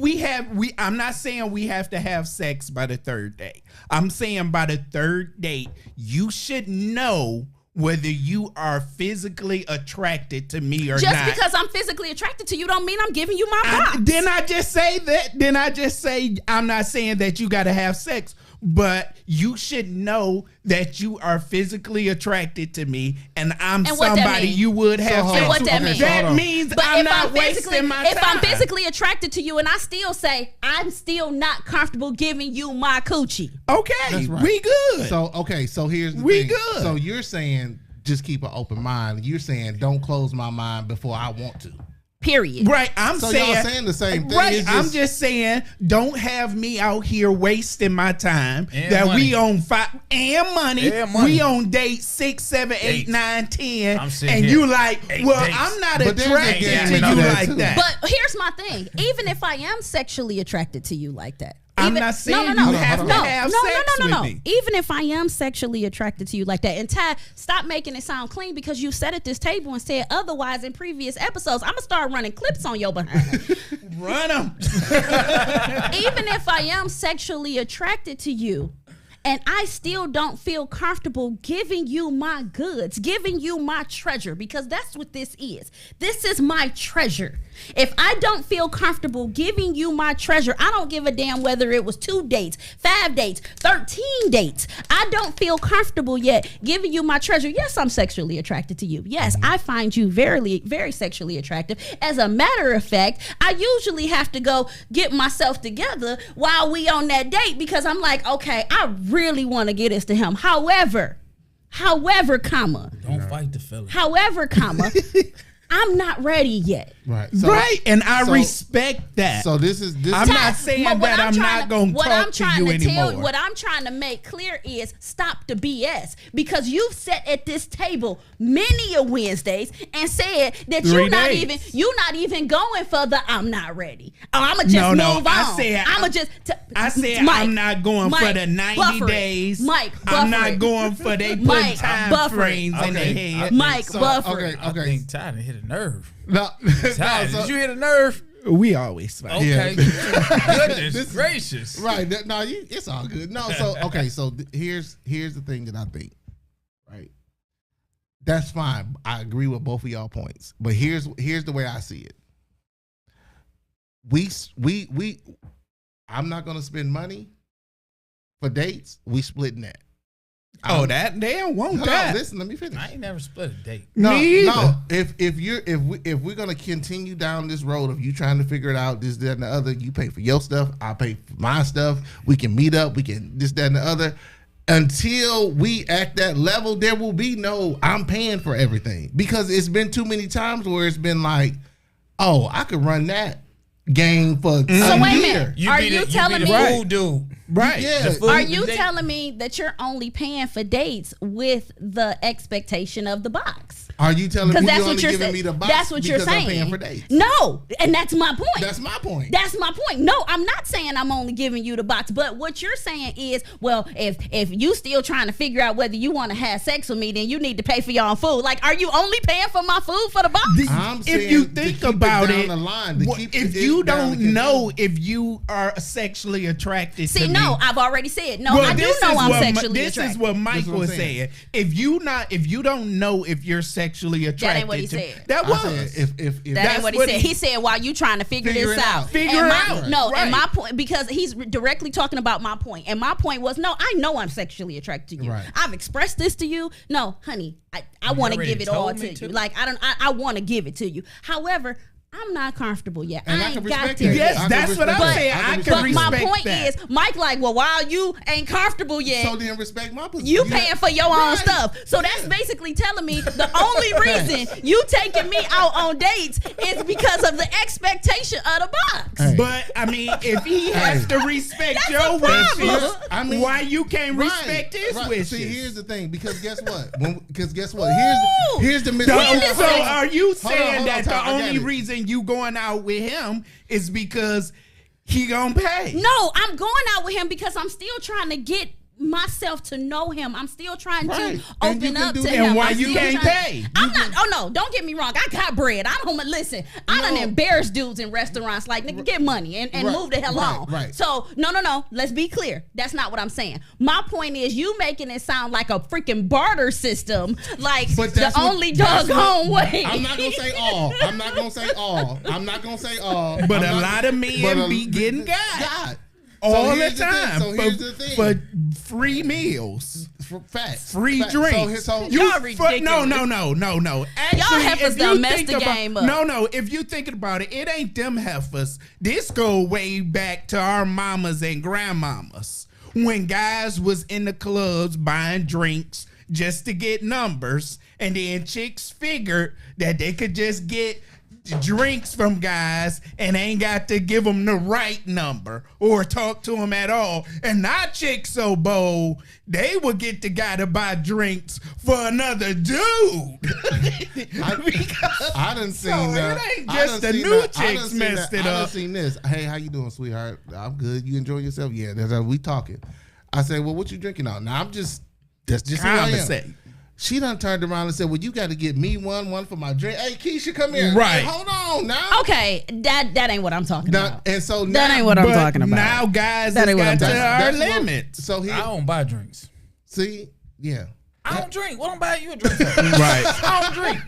I'm not saying we have to have sex by the third date. I'm saying by the third date, you should know whether you are physically attracted to me or not. Just because I'm physically attracted to you don't mean I'm giving you my box. Didn't I just say that? Didn't I just say I'm not saying that you got to have sex, but you should know that you are physically attracted to me, and I'm somebody you would have sex And what with. that means? That means But I'm not wasting my time. If I'm physically attracted to you and I still say I'm still not comfortable giving you my coochie. Okay, That's right. we good. So here's the We thing. good. So you're saying just keep an open mind. You're saying don't close my mind before I want to. Period. Right, I'm So saying, y'all saying the same thing. Right, It's I'm just saying, don't have me out here wasting my time. And that money. we on money. And money. We on date 6, 7, 8, Eight. 9, 10, I'm sitting and here. you like, 8 well, dates. I'm not But there's a attracted gap to in you that like too. that. But here's my thing. Even if I am sexually attracted to you like that. I'm even- not saying no, you have to have sex with me. Even if I am sexually attracted to you like that. And Ty, stop making it sound clean because you sat at this table and said otherwise in previous episodes. I'm going to start running clips on your behind. Run them. Even if I am sexually attracted to you and I still don't feel comfortable giving you my goods, giving you my treasure, because that's what this is. This is my treasure. If I don't feel comfortable giving you my treasure, I don't give a damn whether it was 2 dates, 5 dates, 13 dates. I don't feel comfortable yet giving you my treasure. Yes, I'm sexually attracted to you. Yes, I find you very, very sexually attractive. As a matter of fact, I usually have to go get myself together while we on that date because I'm like, okay, I really want to get this to him. However, comma, Don't fight the fella. however, comma, I'm not ready yet. Right. Right, and I so- respect that. So this is I'm Ty, not saying but what that I'm trying not going to what I'm talk to trying you to tell- anymore. What I'm trying to make clear is stop the BS because you've sat at this table many a Wednesdays and said that 3 days. you're not even going for the I'm not ready. Oh, I'ma just move on. I said Mike, I'm not going for Mike, the 90 buffer it. days. Mike, I'm buffer not it. going for they put Mike, time buffer it. frames in their Okay. head. Mike, So, buffer. okay. I think Ty done hit a nerve. No, Ty, no, so- did you hit a nerve? We always fight. Okay. Goodness This- gracious. right. No, it's all good. No, so okay. So here's the thing that I think. Right. That's fine. I agree with both of y'all points. But here's the way I see it. We I'm not gonna spend money for dates. We splitting that. Oh, that they don't want Hold on, that. listen, let me finish. I ain't never split a date. No, Me no. either. If we're gonna continue down this road of you trying to figure it out, this, that, and the other, you pay for your stuff, I pay for my stuff. We can meet up, we can this, that, and the other. Until we at that level, there will be no I'm paying for everything because it's been too many times where it's been like, oh, I could run that game for So a wait a year. minute. Are you telling the me? food dude? Right. Yeah. The food Are you date. telling me that you're only paying for dates with the expectation of the box? Are you telling me Because you're that's only what you're giving saying. me the box That's what you're because saying. I'm paying for dates? No, and that's my point. That's my point. That's my point. No, I'm not saying I'm only giving you the box, but what you're saying is, well, if you still trying to figure out whether you want to have sex with me, then you need to pay for your own food. Like, are you only paying for my food for the box? I'm saying If you to think keep it about down it, the line, to what- keep if it you down don't the know if you are sexually attracted See, to me, no, I've already said no. well, I do this know is I'm what sexually this attracted. is what Mike That's what I'm was saying. saying. If you don't know if you're sexually attracted, what he to, said. That I was said, if That That's ain't what he what said. he- He said while you trying to figure Figure this it out. out. Figure and it my, out. No, Right. and my point, because he's directly talking about my point. And my point was, no, I know I'm sexually attracted to you. Right. I've expressed this to you. No, honey, I want to already give it all told to me you. to? Like, I want to give it to you. However, I'm not comfortable yet. And I I can ain't got respect to. that. Yes, I can that's what respect I'm that. saying. I I can can respect But my respect point that. is, Mike, like, well, while you ain't comfortable yet, So then respect my position. you paying for your own Right. stuff. So that's basically telling me the only reason you taking me out on dates is because of the expectation of the box. Hey. But I mean, if he has to respect That's your a problem. wishes, I mean, why you can't Right, respect his right. wishes? See, here's the thing. Because guess what? Here's Ooh. here's the So, misconception. so are you Hold on, saying hold on, that Tom, I the got only it. reason you going out with him is because he gonna pay. No, I'm going out with him because I'm still trying to get myself to know him. I'm still trying Right. to And you open can up do to that. him. And why I'm you still can't trying- pay? I'm not. Oh no, don't get me wrong. I got bread. I don't listen. I done embarrassed dudes in restaurants. Like, nigga, get money and Right. move the hell Right. on. Right. So no. Let's be clear. That's not what I'm saying. My point is, you making it sound like a freaking barter system. Like But the that's what- only that's doggone what- way. I'm not gonna say all. I'm not gonna say all. I'm not gonna say all. But I'm a not- lot of men but be getting got God. all the here's thing. time So here's the thing. for free meals. Facts. Free Facts. drinks. So Y'all No. ridiculous. Actually, heifers if done you messed think the game up. No. If you thinking about it, it ain't them heifers. This go way back to our mamas and grandmamas when guys was in the clubs buying drinks just to get numbers, and then chicks figured that they could just get drinks from guys and ain't got to give them the right number or talk to them at all. And now chicks so bold, they will get the guy to buy drinks for another dude. I done seen that. It ain't I just done the seen new that. I done chicks seen messed that. it I done up. seen this. Hey, how you doing, sweetheart? I'm good. You enjoy yourself? Yeah, that's how we talking. I said, well, what you drinking on? Now that's just who I am. Conversate. She done turned around and said, well, you got to get me one for my drink. Hey, Keisha, come here. Right. Hey, hold on now. Okay, that ain't what I'm talking Now, about. and so That now, ain't what I'm But talking about. now guys That has ain't what got I'm to talking our that's what- limits. So he I don't buy drinks. see, yeah. I don't drink. What I'm buying you a drink for? Right. I don't drink.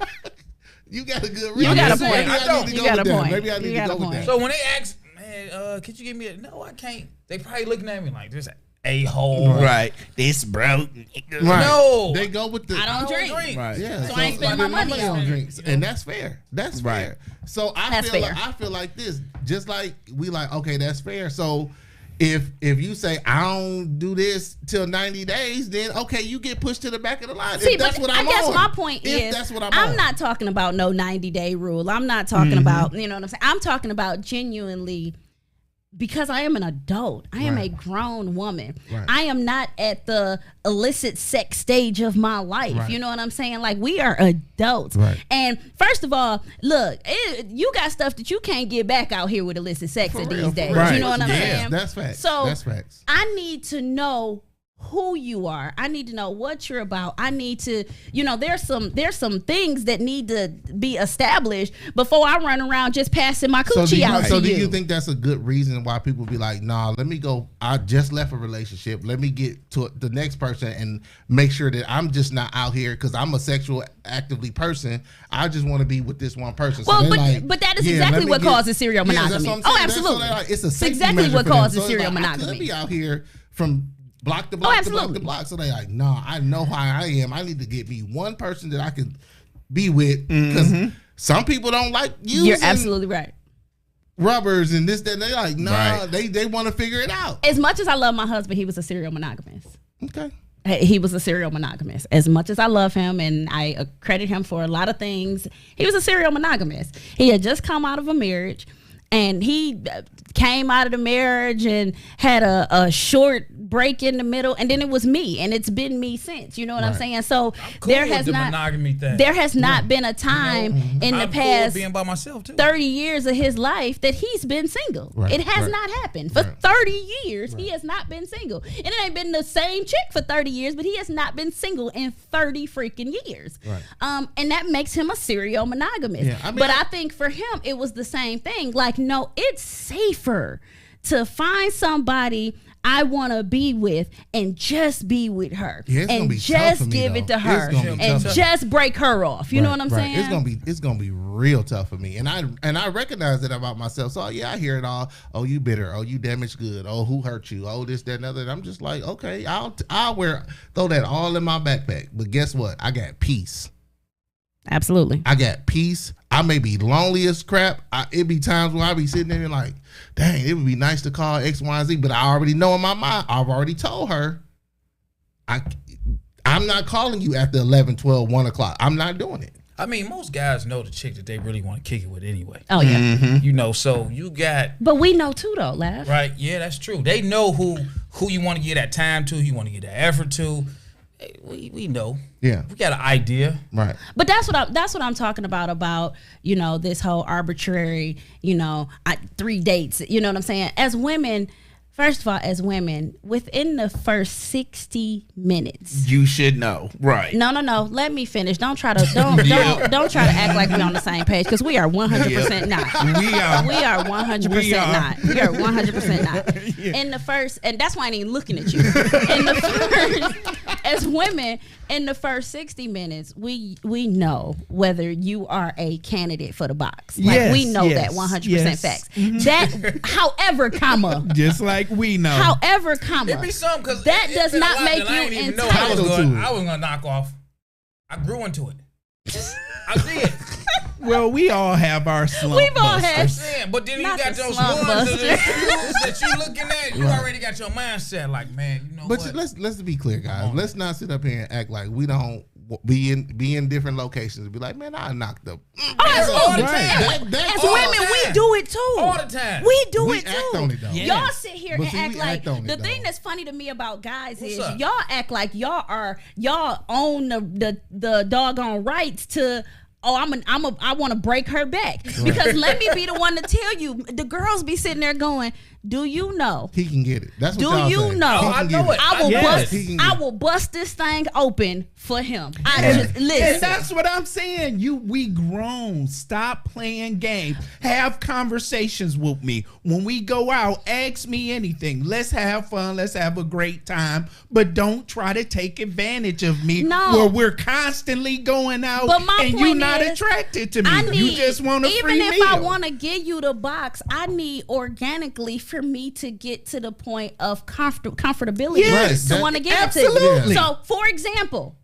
You got a good You reason. got a Maybe point. I need to You go got with a that. point. Maybe I need You to got go a with point. that. So when they ask, man, could you give me no, I can't. They probably looking at me like this a-hole. Right. This broke. Right. No. They go with the. I don't drink. Right. Yeah, So I ain't spending my money on drinks, and that's fair. That's Right. fair. So That's feel fair. Like, I feel like this, just like we like. Okay, that's fair. So if you say I don't do this till 90 days, then okay, you get pushed to the back of the line. See, if that's but what I'm I guess on. my point If is, that's what I'm on. not talking about no 90-day rule. I'm not talking about, you know what I'm saying? I'm talking about genuinely, because I am an adult. I am a grown woman. Right. I am not at the illicit sex stage of my life. Right. You know what I'm saying? Like, we are adults. Right. And first of all, look, you got stuff that you can't get back out here with illicit sex For these real, for days. real. Right. You know what I'm Yeah. saying? That's facts. So that's facts. I need to know who you are. I need to know what you're about. I need to, there's some things that need to be established before I run around just passing my coochie out to do you. you think that's a good reason why people be like, nah, let me go. I just left a relationship. Let me get to the next person and make sure that I'm just not out here because I'm a sexual actively person. I just want to be with this one person. Well, so but that is exactly what causes serial Yeah, that's monogamy. what I'm Oh, saying. absolutely. That's what they like. It's a It's safety exactly measure what for them. causes So it's serial like, I monogamy. could be out here from block to block to block to absolutely. block. So they like, nah, I know how I am. I need to get me one person that I can be with because some people don't like using You're absolutely right. rubbers and this, that, and they like, nah, Right. they want to figure it out. As much as I love my husband, he was a serial monogamist. Okay. He was a serial monogamist. As much as I love him and I credit him for a lot of things, he was a serial monogamist. He had just come out of a marriage, and he came out of the marriage and had a short break in the middle, and then it was me, and it's been me since. You know what I'm saying? So Cool there with has the not monogamy thing. there has not been a time in the I'm cool past with being by myself too. 30 years of his life that he's been single. Right, It has right. not happened. For 30 years, he has not been single. And it ain't been the same chick for 30 years, but he has not been single in 30 freaking years. Right. And that makes him a serial monogamist. Yeah, I mean, but I think for him, it was the same thing. Like, no, it's safer to find somebody I want to be with and just be with her. Yeah, it's gonna and be tough just for me, give though. it to It's her. gonna be And tough. just break her off. You know what I'm saying? It's gonna be real tough for me, and I recognize that about myself. So yeah, I hear it all. Oh, you bitter. Oh, you damaged good. Oh, who hurt you? Oh, this, that, and other. And I'm just like, okay, I'll throw that all in my backpack. But guess what? I got peace. Absolutely. I got peace. I may be lonely as crap. It be times where I be sitting there and like, dang, it would be nice to call X, Y, and Z. But I already know in my mind, I've already told her, I'm not calling you after 11, 12, 1 o'clock. I'm not doing it. I mean, most guys know the chick that they really want to kick it with anyway. Oh, yeah. You know, so you got But we know too, though, Laugh. right. Yeah, that's true. They know who you want to give that time to, who you want to give that effort to. we know. Yeah. We got an idea. Right. But that's what I'm talking about, you know, this whole arbitrary, you know, 3 dates, you know what I'm saying? As women, first of all, within the first 60 minutes. You should know. Right. No. Let me finish. Don't try to act like we're on the same page, because we are 100% not. We are 100% not. We are 100% not. Yeah. In the first, and that's why I ain't even looking at you. In the first, as women, in the first 60 minutes, we know whether you are a candidate for the box. Like, we know that 100% facts. That, however, comma. Just like we know. However, comma. It be some because that does not make you entitled. I was gonna knock off. I grew into it. I did. Well, we all have our slump We've all busters. had. Saying, but then you Not got the those slump ones buster. that you looking at. You already got your mindset like, man, you know But what? let's be clear, guys. Let's not sit up here and act like we don't be in different locations and be like, man, I knocked up. all the Right. time. As all women, the we time. do it too. All the time. We do We it act too. on it, though. Yeah. Y'all sit here But and see, act we like act on it, the though. thing that's funny to me about guys What's is up? y'all act like y'all own the doggone rights to. Oh, I want to break her back, because let me be the one to tell you. The girls be sitting there going, "Do you know? He can get it. That's what Do y'all you say. know? He Oh, can I get know it. I will Yes. bust. He can get I it. will bust this thing open for him. I And, just listen. and that's what I'm saying. We grown. Stop playing games. Have conversations with me. When we go out, ask me anything. Let's have fun. Let's have a great time. But don't try to take advantage of me No. where we're constantly going out But my and point you're not is, attracted to me. I need, you just want a even free if meal. I want to give you the box, I need organically for me to get to the point of comfortability Yes, to that- want to give it to you. absolutely. So, for example,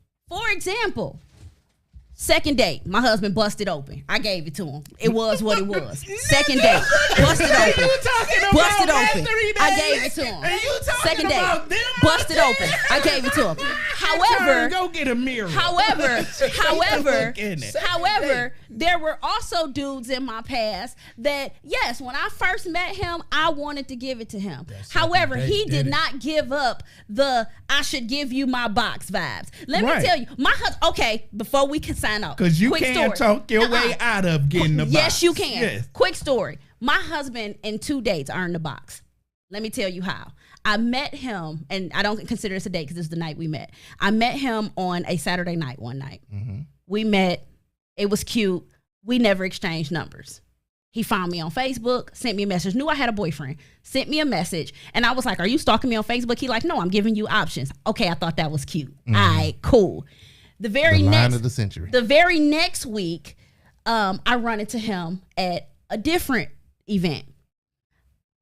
second date, my husband busted open. I gave it to him. It was what it was. Second date, busted open. You talking about Busted after open. 3 I days? gave it to him. And you talking Second about date, them busted out open. there? I gave it to him. Turn, However, go get a mirror. However, Look in it. there were also dudes in my past that, yes, when I first met him, I wanted to give it to him. However, date he did did it. not give up the "I should give you my box" vibes. Let Right. me tell you, my husband. Okay, before we can sign off, Because you quick can't story. talk your way out of getting the box. Yes, you can. Yes. Quick story. My husband in 2 dates earned the box. Let me tell you how. I met him, and I don't consider this a date because this is the night we met. I met him on a Saturday night one night. We met. It was cute. We never exchanged numbers. He found me on Facebook, sent me a message, knew I had a boyfriend, sent me a message. And I was like, "Are you stalking me on Facebook?" He like, "No, I'm giving you options." Okay, I thought that was cute. All right, cool. The The line of the century. very next week, I run into him at a different event.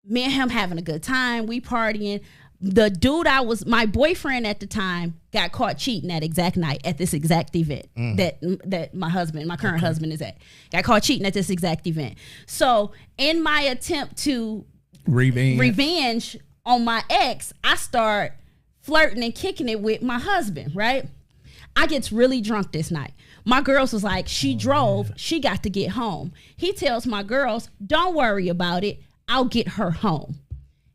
Me and him having a good time. We partying. The dude my boyfriend at the time got caught cheating that exact night at this exact event that my current husband is at. Got caught cheating at this exact event. So in my attempt to revenge on my ex, I start flirting and kicking it with my husband, right? I gets really drunk this night. My girls was like, she drove, she got to get home. He tells my girls, "Don't worry about it, I'll get her home."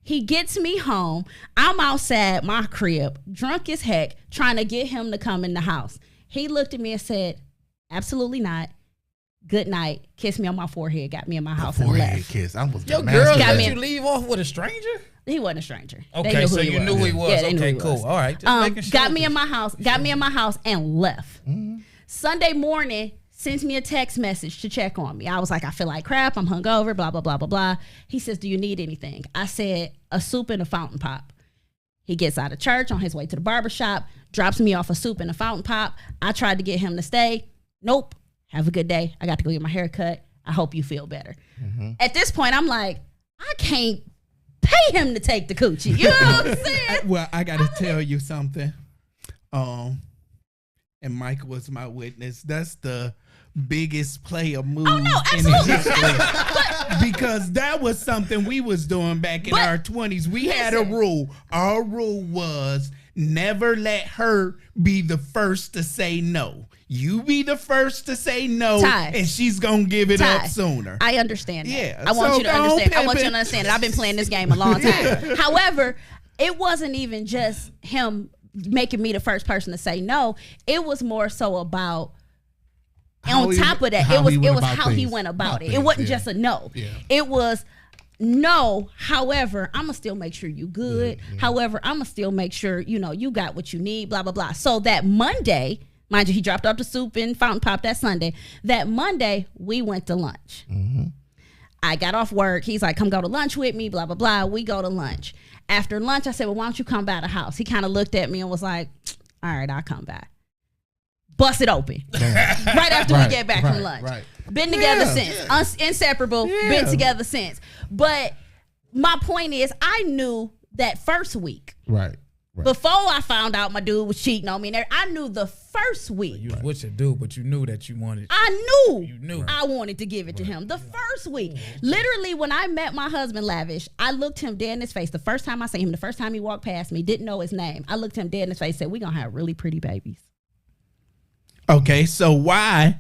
He gets me home. I'm outside my crib, drunk as heck, trying to get him to come in the house. He looked at me and said, "Absolutely not. Good night." Kissed me on my forehead, got me in my house and Forehead left. kiss. I was Your the girls Got let me you in- leave off with a stranger? He wasn't a stranger. They Okay, knew so who he you was. knew who he was. Yeah, they knew Okay, who he cool. was. All right, just making sure. Got me in my house and left. Sunday morning, sends me a text message to check on me. I was like, "I feel like crap. I'm hungover, blah, blah, blah, blah, blah." He says, "Do you need anything?" I said, "A soup and a fountain pop." He gets out of church on his way to the barbershop, drops me off a soup and a fountain pop. I tried to get him to stay. Nope. Have a good day. I got to go get my hair cut. I hope you feel better. At this point, I'm like, I can't pay him to take the coochie. You know what I'm saying? Well, I got to tell you something. And Mike was my witness. That's the biggest player move in absolutely. history. Because that was something we was doing back in our 20s. We had a rule. Our rule was never let her be the first to say no. You be the first to say no, Ty. and she's going to give it Ty, up sooner. I understand that. Yeah, I want so you to go on, understand. I want you Pimpin'. to understand that I've been playing this game a long time. However, it wasn't even just him making me the first person to say no. It was more so about. How On he- top of that, how it was he went how about he things. went about it. Things, It wasn't yeah. just a no. Yeah. It was no. However, I'm gonna still make sure you good. However, I'm gonna still make sure you got what you need. Blah blah blah. So that Monday, mind you, he dropped off the soup and fountain pop that Sunday. That Monday, we went to lunch. I got off work. He's like, come go to lunch with me, blah, blah, blah. We go to lunch. After lunch, I said, well, why don't you come by the house? He kind of looked at me and was like, all right, I'll come by. Bust it open. Right after we get back from lunch. Right. Been together since. Inseparable. Been together since. But my point is, I knew that first week. Right. Before I found out my dude was cheating on me, and I knew the first week. You was with your dude, but you knew that you wanted. I knew. I wanted to give it to him the first week. Literally, when I met my husband, Lavish, I looked him dead in his face. The first time I seen him, the first time he walked past me, didn't know his name. I looked him dead in his face, said, we're going to have really pretty babies. Okay, so why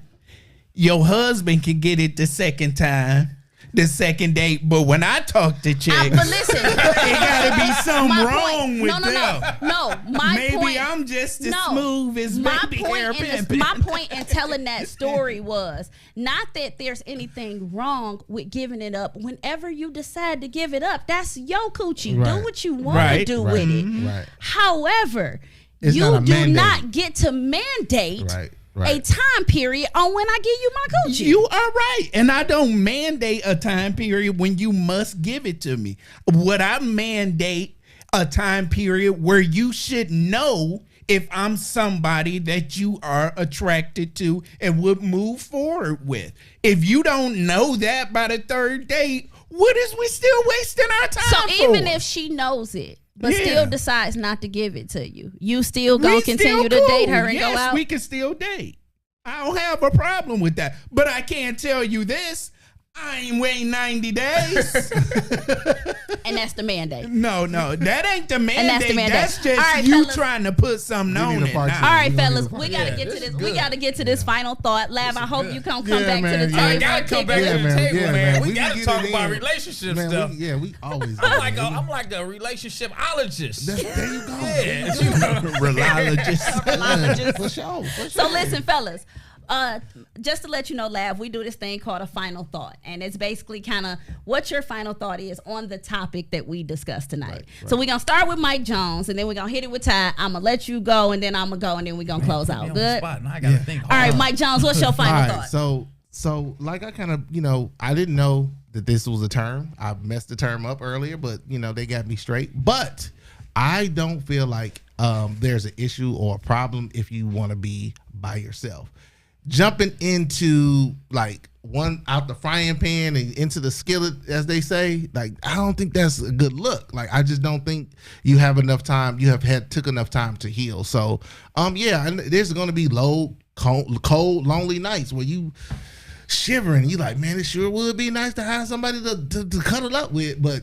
your husband can get it the second time, the second date, but when I talk to chicks, But listen, it gotta be something my wrong point, with them. No, my Maybe point. I'm just as no, smooth as my baby point hair in this- pimping. My point in telling that story was not that there's anything wrong with giving it up. Whenever you decide to give it up, that's your coochie. Right. Do what you want Right. to do Right. with it. Right. However, It's you not a do mandate. not get to mandate Right. a Right. time period on when I give you my coochie. You are right. And I don't mandate a time period when you must give it to me. What I mandate a time period where you should know if I'm somebody that you are attracted to and would move forward with. If you don't know that by the third date, what is we still wasting our time So for? even if she knows it, but Yeah. still decides not to give it to you, you still gonna We continue still to cool. date her and yes, go out? we can still date. I don't have a problem with that. But I can't tell you this. I ain't waiting 90 days. And that's the mandate. No, that ain't the mandate. that's the mandate. That's just All right, you fellas. trying to put something We on need a it. part now. two. All right, You gonna fellas, need to we find- gotta Yeah, get to this this. is We good. gotta get to this final thought. Lab, I hope good. you come back Yeah, to man, the yeah. I table. gotta and come kick back it. to Yeah, the man. table, Yeah, man. man. We We gotta can talk get it about in. relationship Man, stuff. we always. I'm like a relationshipologist. There you go. Yeah, you know. Rheologist. For sure. So listen, fellas. Just to let you know, Lab, we do this thing called a final thought, and it's basically kind of what your final thought is on the topic that we discussed tonight. So we're gonna start with Mike Jones, and then we're gonna hit it with Ty. I'm gonna let you go, and then I'm gonna go, and then we're gonna close Put me out. on the Good. spot. Now I gotta think All right, hard. Mike Jones, what's your final All right, thought? so like I kind of, I didn't know that this was a term. I messed the term up earlier, but they got me straight. But I don't feel like there's an issue or a problem if you want to be by yourself. Jumping into like one out the frying pan and into the skillet, as they say, like I don't think that's a good look. Like I just don't think you have enough time. You have took enough time to heal. So yeah, and there's going to be cold, lonely nights where you shivering. You like, man, it sure would be nice to have somebody to cuddle up with, but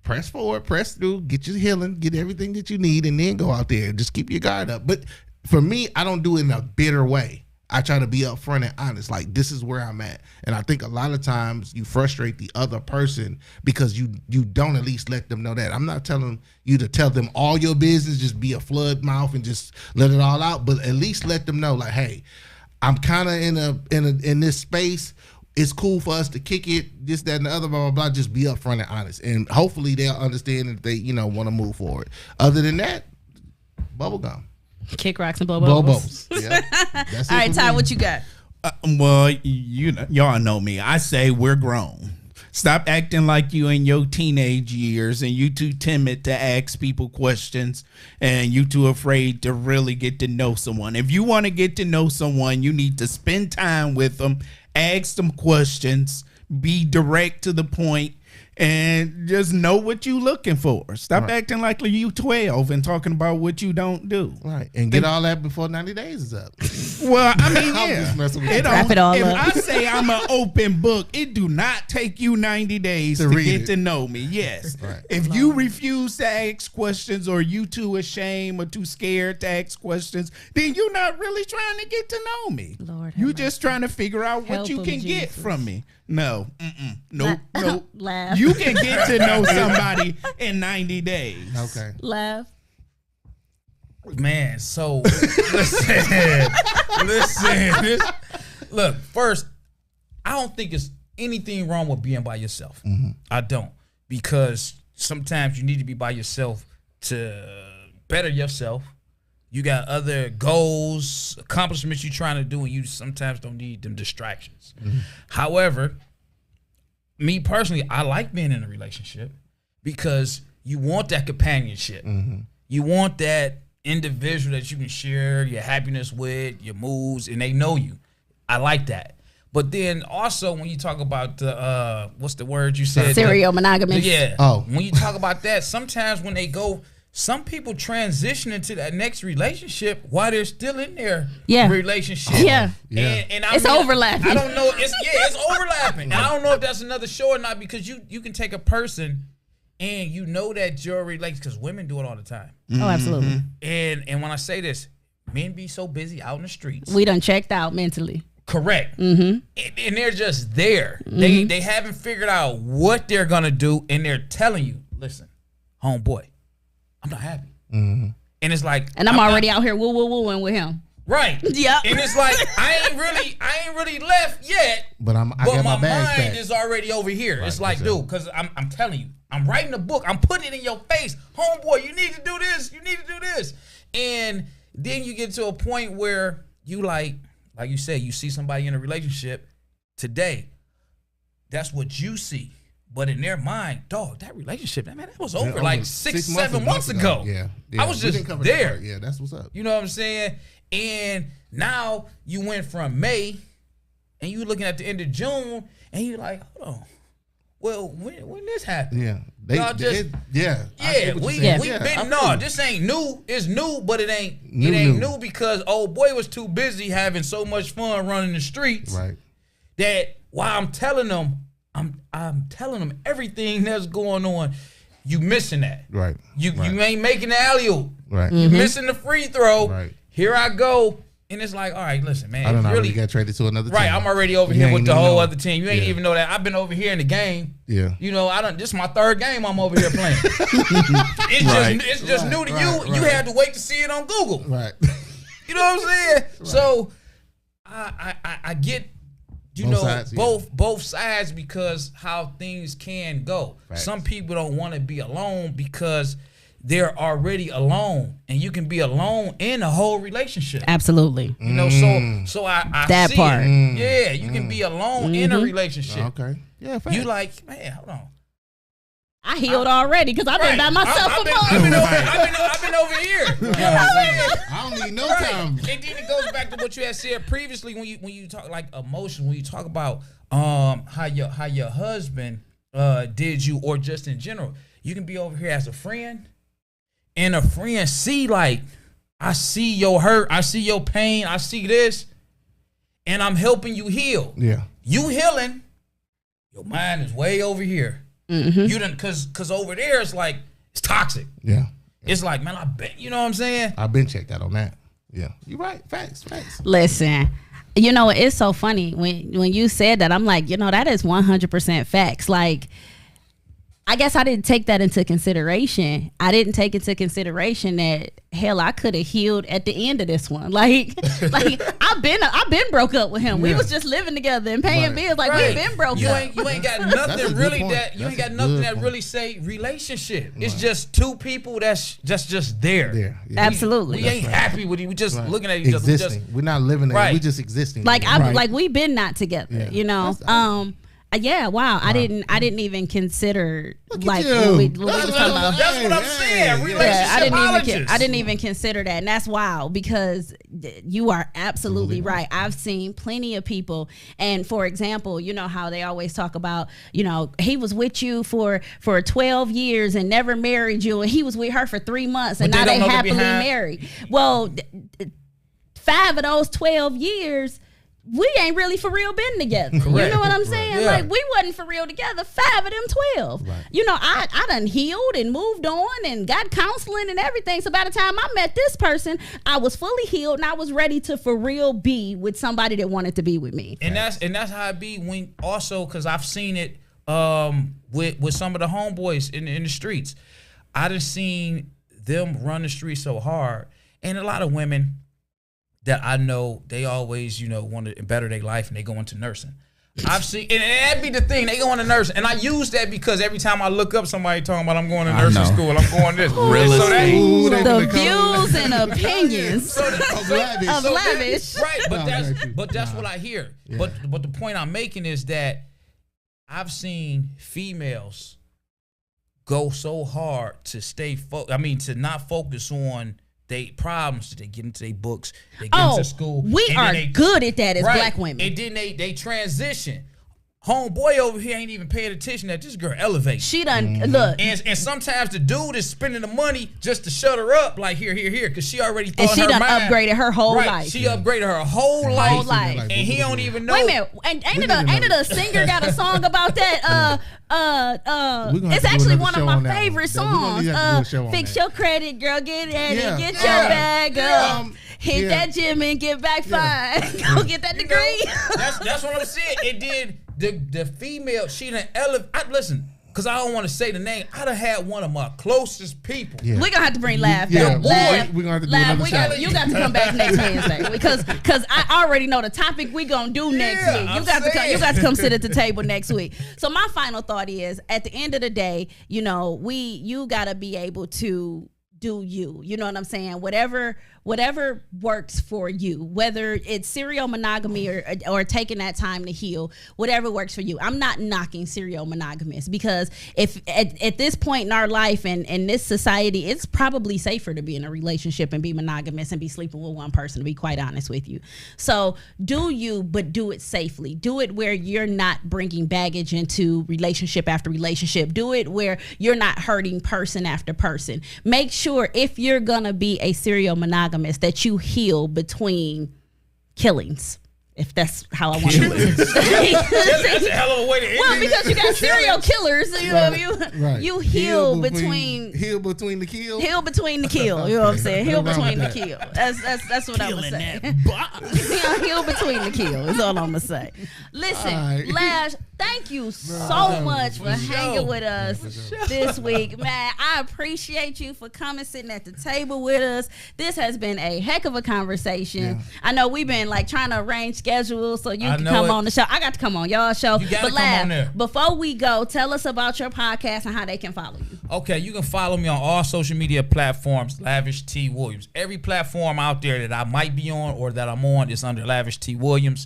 press forward, press through, get your healing, get everything that you need, and then go out there. Just keep your guard up. But for me, I don't do it in a bitter way. I try to be upfront and honest. Like, this is where I'm at. And I think a lot of times you frustrate the other person because you don't at least let them know that. I'm not telling you to tell them all your business, just be a flood mouth and just let it all out. But at least let them know, like, hey, I'm kind of in this space. It's cool for us to kick it, this, that, and the other, blah, blah, blah. Just be upfront and honest. And hopefully they'll understand if they, want to move forward. Other than that, bubble gum. Kick rocks and bubbles. Bubbles. Yeah. That's All right, it for Ty, me. what you got? Well, y'all know me. I say we're grown. Stop acting like you in your teenage years and you too timid to ask people questions and you too afraid to really get to know someone. If you want to get to know someone, you need to spend time with them, ask them questions, be direct to the point, and just know what you looking for. Stop acting like you 12 and talking about what you don't do. Right. And get all that before 90 days is up. Well, I mean, I'm yeah. just messing with It you. don't- Wrap it all if up. I say I'm an open book, it do not take you 90 days to read get it. to know me. Yes. Right. If you refuse to ask questions or you too ashamed or too scared to ask questions, then you're not really trying to get to know me. Lord have You mercy. just trying to figure out what Help you him, can get Jesus. from me. No. Nope. Nope. Laugh. You can get to know somebody in 90 days. Okay. Laugh. Man, so listen. Look, first, I don't think it's anything wrong with being by yourself. I don't, because sometimes you need to be by yourself to better yourself. You got other goals, accomplishments you're trying to do, and you sometimes don't need them distractions. However, me personally, I like being in a relationship because you want that companionship. You want that individual that you can share your happiness with, your moods, and they know you. I like that. But then also when you talk about the what's the word you said? Serial monogamist. Yeah. Oh. When you talk about that, sometimes when they go, some people transition into that next relationship while they're still in their relationship. Yeah. And It's overlapping. I don't know. It's overlapping. And I don't know if that's another show or not, because you can take a person and you know that your relationship, because women do it all the time. Oh, absolutely. And when I say this, men be so busy out in the streets. We done checked out mentally. Correct. And they're just there. They haven't figured out what they're gonna do, and they're telling you, listen, homeboy, I'm not happy. And it's like, And I'm already out here woo-woo-wooing with him. right. Yep. And it's like, I ain't really left yet, But I but got my my bags mind back. is already over here. Right, It's like, for sure. dude, because I'm telling you, I'm writing a book. I'm putting it in your face. Homeboy, you need to do this. You need to do this. And then you get to a point where you like you said, you see somebody in a relationship today. That's what you see. But in their mind, dog, that relationship, man, that was over like 6-7 months ago. Yeah. I was We just didn't cover that there. part. Yeah, that's what's up. You know what I'm saying? And now you went from May and you looking at the end of June and you like, hold on. Well, when this happened? Yeah. Y'all just- yeah. I Yeah, get what we you're saying. we Yeah, I been feel you. this ain't new. It's new, but it ain't New. new because old boy was too busy having so much fun running the streets Right. that while I'm telling them, I'm telling them everything that's going on. You missing that. Right. You right. ain't making the alley-oop. Right. You missing the free throw. Right. Here I go. And it's like, all right, listen, man. I don't if know. really Really got traded to another team. right, I'm already over You here ain't with the even whole know. other team. You ain't Yeah. even know that. I've been over here in the game. Yeah. You know, this is my third game I'm over here playing. It's just new to you. You right. had to wait to see it on Google. Right. You know what I'm saying? So I get Both sides, yeah. both sides because how things can go. Facts. Some people don't want to be alone because they're already alone, and you can be alone in a whole relationship. Absolutely. You know, so I That see part. it. Yeah, you can be alone in a relationship. Okay. Yeah. Facts. You like, man, hold on. I healed already because I've been by myself I've for been, months. I've been over here. You know what I'm saying? I don't need no Right. time. And then it goes back to what you had said previously when you talk like emotion, when you talk about how your husband did you, or just in general. You can be over here as a friend, and a friend see like, I see your hurt, I see your pain, I see this, and I'm helping you heal. Yeah. You healing, your mind is way over here. You done cause over there it's like it's toxic. Yeah. It's like, man, I bet, you know what I'm saying? I've been checked out on that. Yeah. You're right. Facts. Listen, you know, it's so funny when you said that. I'm like, you know, that is 100% facts. Like, I guess I didn't take that into consideration. I didn't take into consideration that, hell, I could have healed at the end of this one. Like I've been broke up with him. We Yeah. was just living together and paying Right. bills. Like Right. we've been broke You up. ain't got That's a nothing good really point. that you That's ain't got a nothing good that point. really say relationship. It's just two people that's just there. There. Yeah. Absolutely. We ain't happy with it. We just Right. looking at each other. We Existing. just We're not living there. Right. We're just existing. Like Right. we've been not together, Yeah. you know. That's- Yeah, wow. I didn't even consider like you. when we That's was what talking I'm about. that's what I'm saying. Yeah, Relationship I didn't even consider that, and that's wild because you are absolutely right. I've seen plenty of people, and for example, you know how they always talk about, you know, he was with you for 12 years and never married you, and he was with her for 3 months, and But now they they don't know the happily behind. married. Well, 5 of those 12 years. We ain't really for real been together. You know what I'm saying? Yeah. Like, we wasn't for real together 5 of them 12. Right. You know, I done healed and moved on and got counseling and everything. So by the time I met this person, I was fully healed and I was ready to for real be with somebody that wanted to be with me. And that's how it be when also, because I've seen it with some of the homeboys in the streets. I done seen them run the streets so hard, And a lot of women that I know, they always, want to better their life and they go into nursing. I've seen, and that'd be the thing, they go into nursing. And I use that because every time I look up somebody talking about I'm going to nursing school, I'm going this. The views and opinions of Lavish. Right, but that's what I hear. Yeah. But the point I'm making is that I've seen females go so hard to to not focus on they problems. They get into their books. They get into school. We are good at that as black women. And then they transition. Homeboy over here ain't even paying attention that this girl elevates. She done look. And sometimes the dude is spending the money just to shut her up, like here, because she already thought and she her done mind. Upgraded her whole life. She upgraded her whole life. And he don't even know. Wait a minute. And ain't it a singer got a song about that? It's actually one of my favorite songs. Fix your credit, girl. Get at it. Get your bag up. Hit that gym and get back fine. Go get that degree. That's what I'm saying. It did. The female, she done listen, because I don't want to say the name. I done had one of my closest people. Yeah. We're going to have to bring Lav back. Lav, we're going to have to do another show. You got to come back next Wednesday because I already know the topic we going to do next week. You got to come sit at the table next week. So my final thought is, at the end of the day, you got to be able to do you. You know what I'm saying? Whatever works for you, whether it's serial monogamy or taking that time to heal, whatever works for you. I'm not knocking serial monogamists because if at this point in our life and in this society, it's probably safer to be in a relationship and be monogamous and be sleeping with one person, to be quite honest with you. So do you, but do it safely. Do it where you're not bringing baggage into relationship after relationship. Do it where you're not hurting person after person. Make sure if you're gonna be a serial monogamist that you heal between killings, if that's how I want to put it. That's a hell of a way to end it. Well, because you got serial killers, you heal between the kill. Heal between the kill. You know what I'm saying? Heal between the kill. That's what I'm gonna say. Heal between the kill is all I'm gonna say. Listen, Lash, thank you so much for hanging with us this week, man. I appreciate you for coming, sitting at the table with us. This has been a heck of a conversation. Yeah. I know we've been trying to arrange schedules so you can come on the show. I got to come on y'all's show. You gotta come on there. Before we go, tell us about your podcast and how they can follow you. Okay, you can follow me on all social media platforms, Lavish T. Williams. Every platform out there that I might be on or that I'm on is under Lavish T. Williams.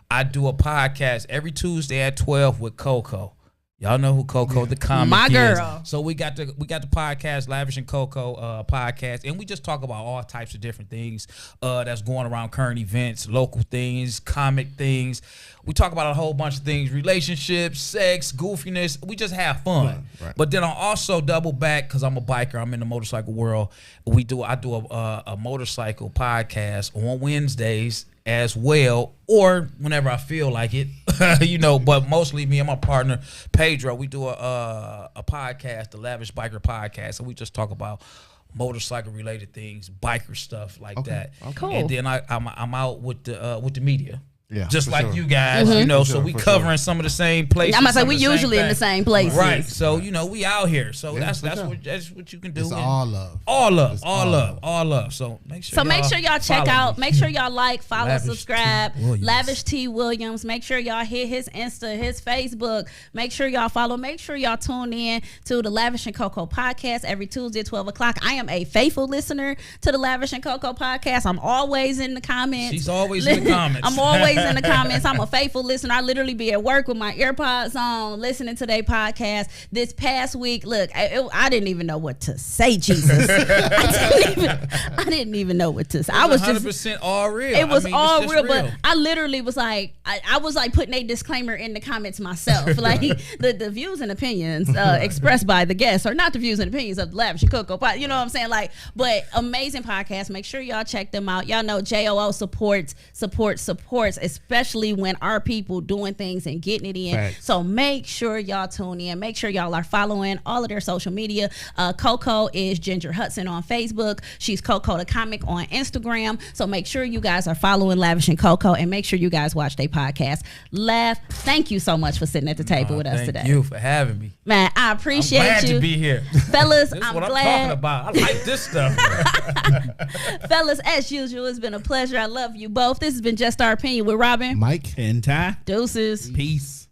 I do a podcast every Tuesday at 12 with Coco. Y'all know who Coco the comic My girl. is. So we got the podcast, Lavish and Coco podcast, and we just talk about all types of different things that's going around, current events, local things, comic things. We talk about a whole bunch of things, relationships, sex, goofiness. We just have fun. Right. But then I also double back because I'm a biker. I'm in the motorcycle world. I do a motorcycle podcast on Wednesdays as well, or whenever I feel like it, but mostly me and my partner, Pedro, we do a podcast, the Lavish Biker Podcast, and we just talk about motorcycle related things, biker stuff like that. Okay. Cool. And then I'm out with the media. Yeah, just like sure. you guys, so we covering some of the same places. I'm gonna say we usually in the same places, right? So we out here. So that's what you can do. It's all love, all love. So make sure y'all check out. Make sure y'all follow, Lavish subscribe. Lavish T. Williams. Make sure y'all hit his Insta, his Facebook. Make sure y'all follow. Make sure y'all tune in to the Lavish and Coco podcast every Tuesday at 12 o'clock. I am a faithful listener to the Lavish and Coco podcast. I'm always in the comments. She's always in the comments. I'm always in the comments. I'm a faithful listener. I literally be at work with my AirPods on, listening to their podcast. This past week, look, I didn't even know what to say, Jesus. I didn't even know what to say. I was 100% all real. It was all real, but I literally was I was putting a disclaimer in the comments myself. Like the views and opinions expressed by the guests are not the views and opinions of Lavish and Coco. You know what I'm saying? But amazing podcast. Make sure y'all check them out. Y'all know JOO supports, especially when our people doing things and getting it in. Facts. So make sure y'all tune in. Make sure y'all are following all of their social media. Coco is Ginger Hudson on Facebook. She's Coco the Comic on Instagram. So make sure you guys are following Lavish and Coco, and make sure you guys watch their podcast. Thank you so much for sitting at the table with us today. Thank you for having me. Man, I appreciate I'm glad you. to be here. Fellas, This is I'm what glad. I'm talking about. I like this stuff. Fellas, as usual, it's been a pleasure. I love you both. This has been Just Our Opinion with Robin. Mike. And Ty. Deuces. Peace.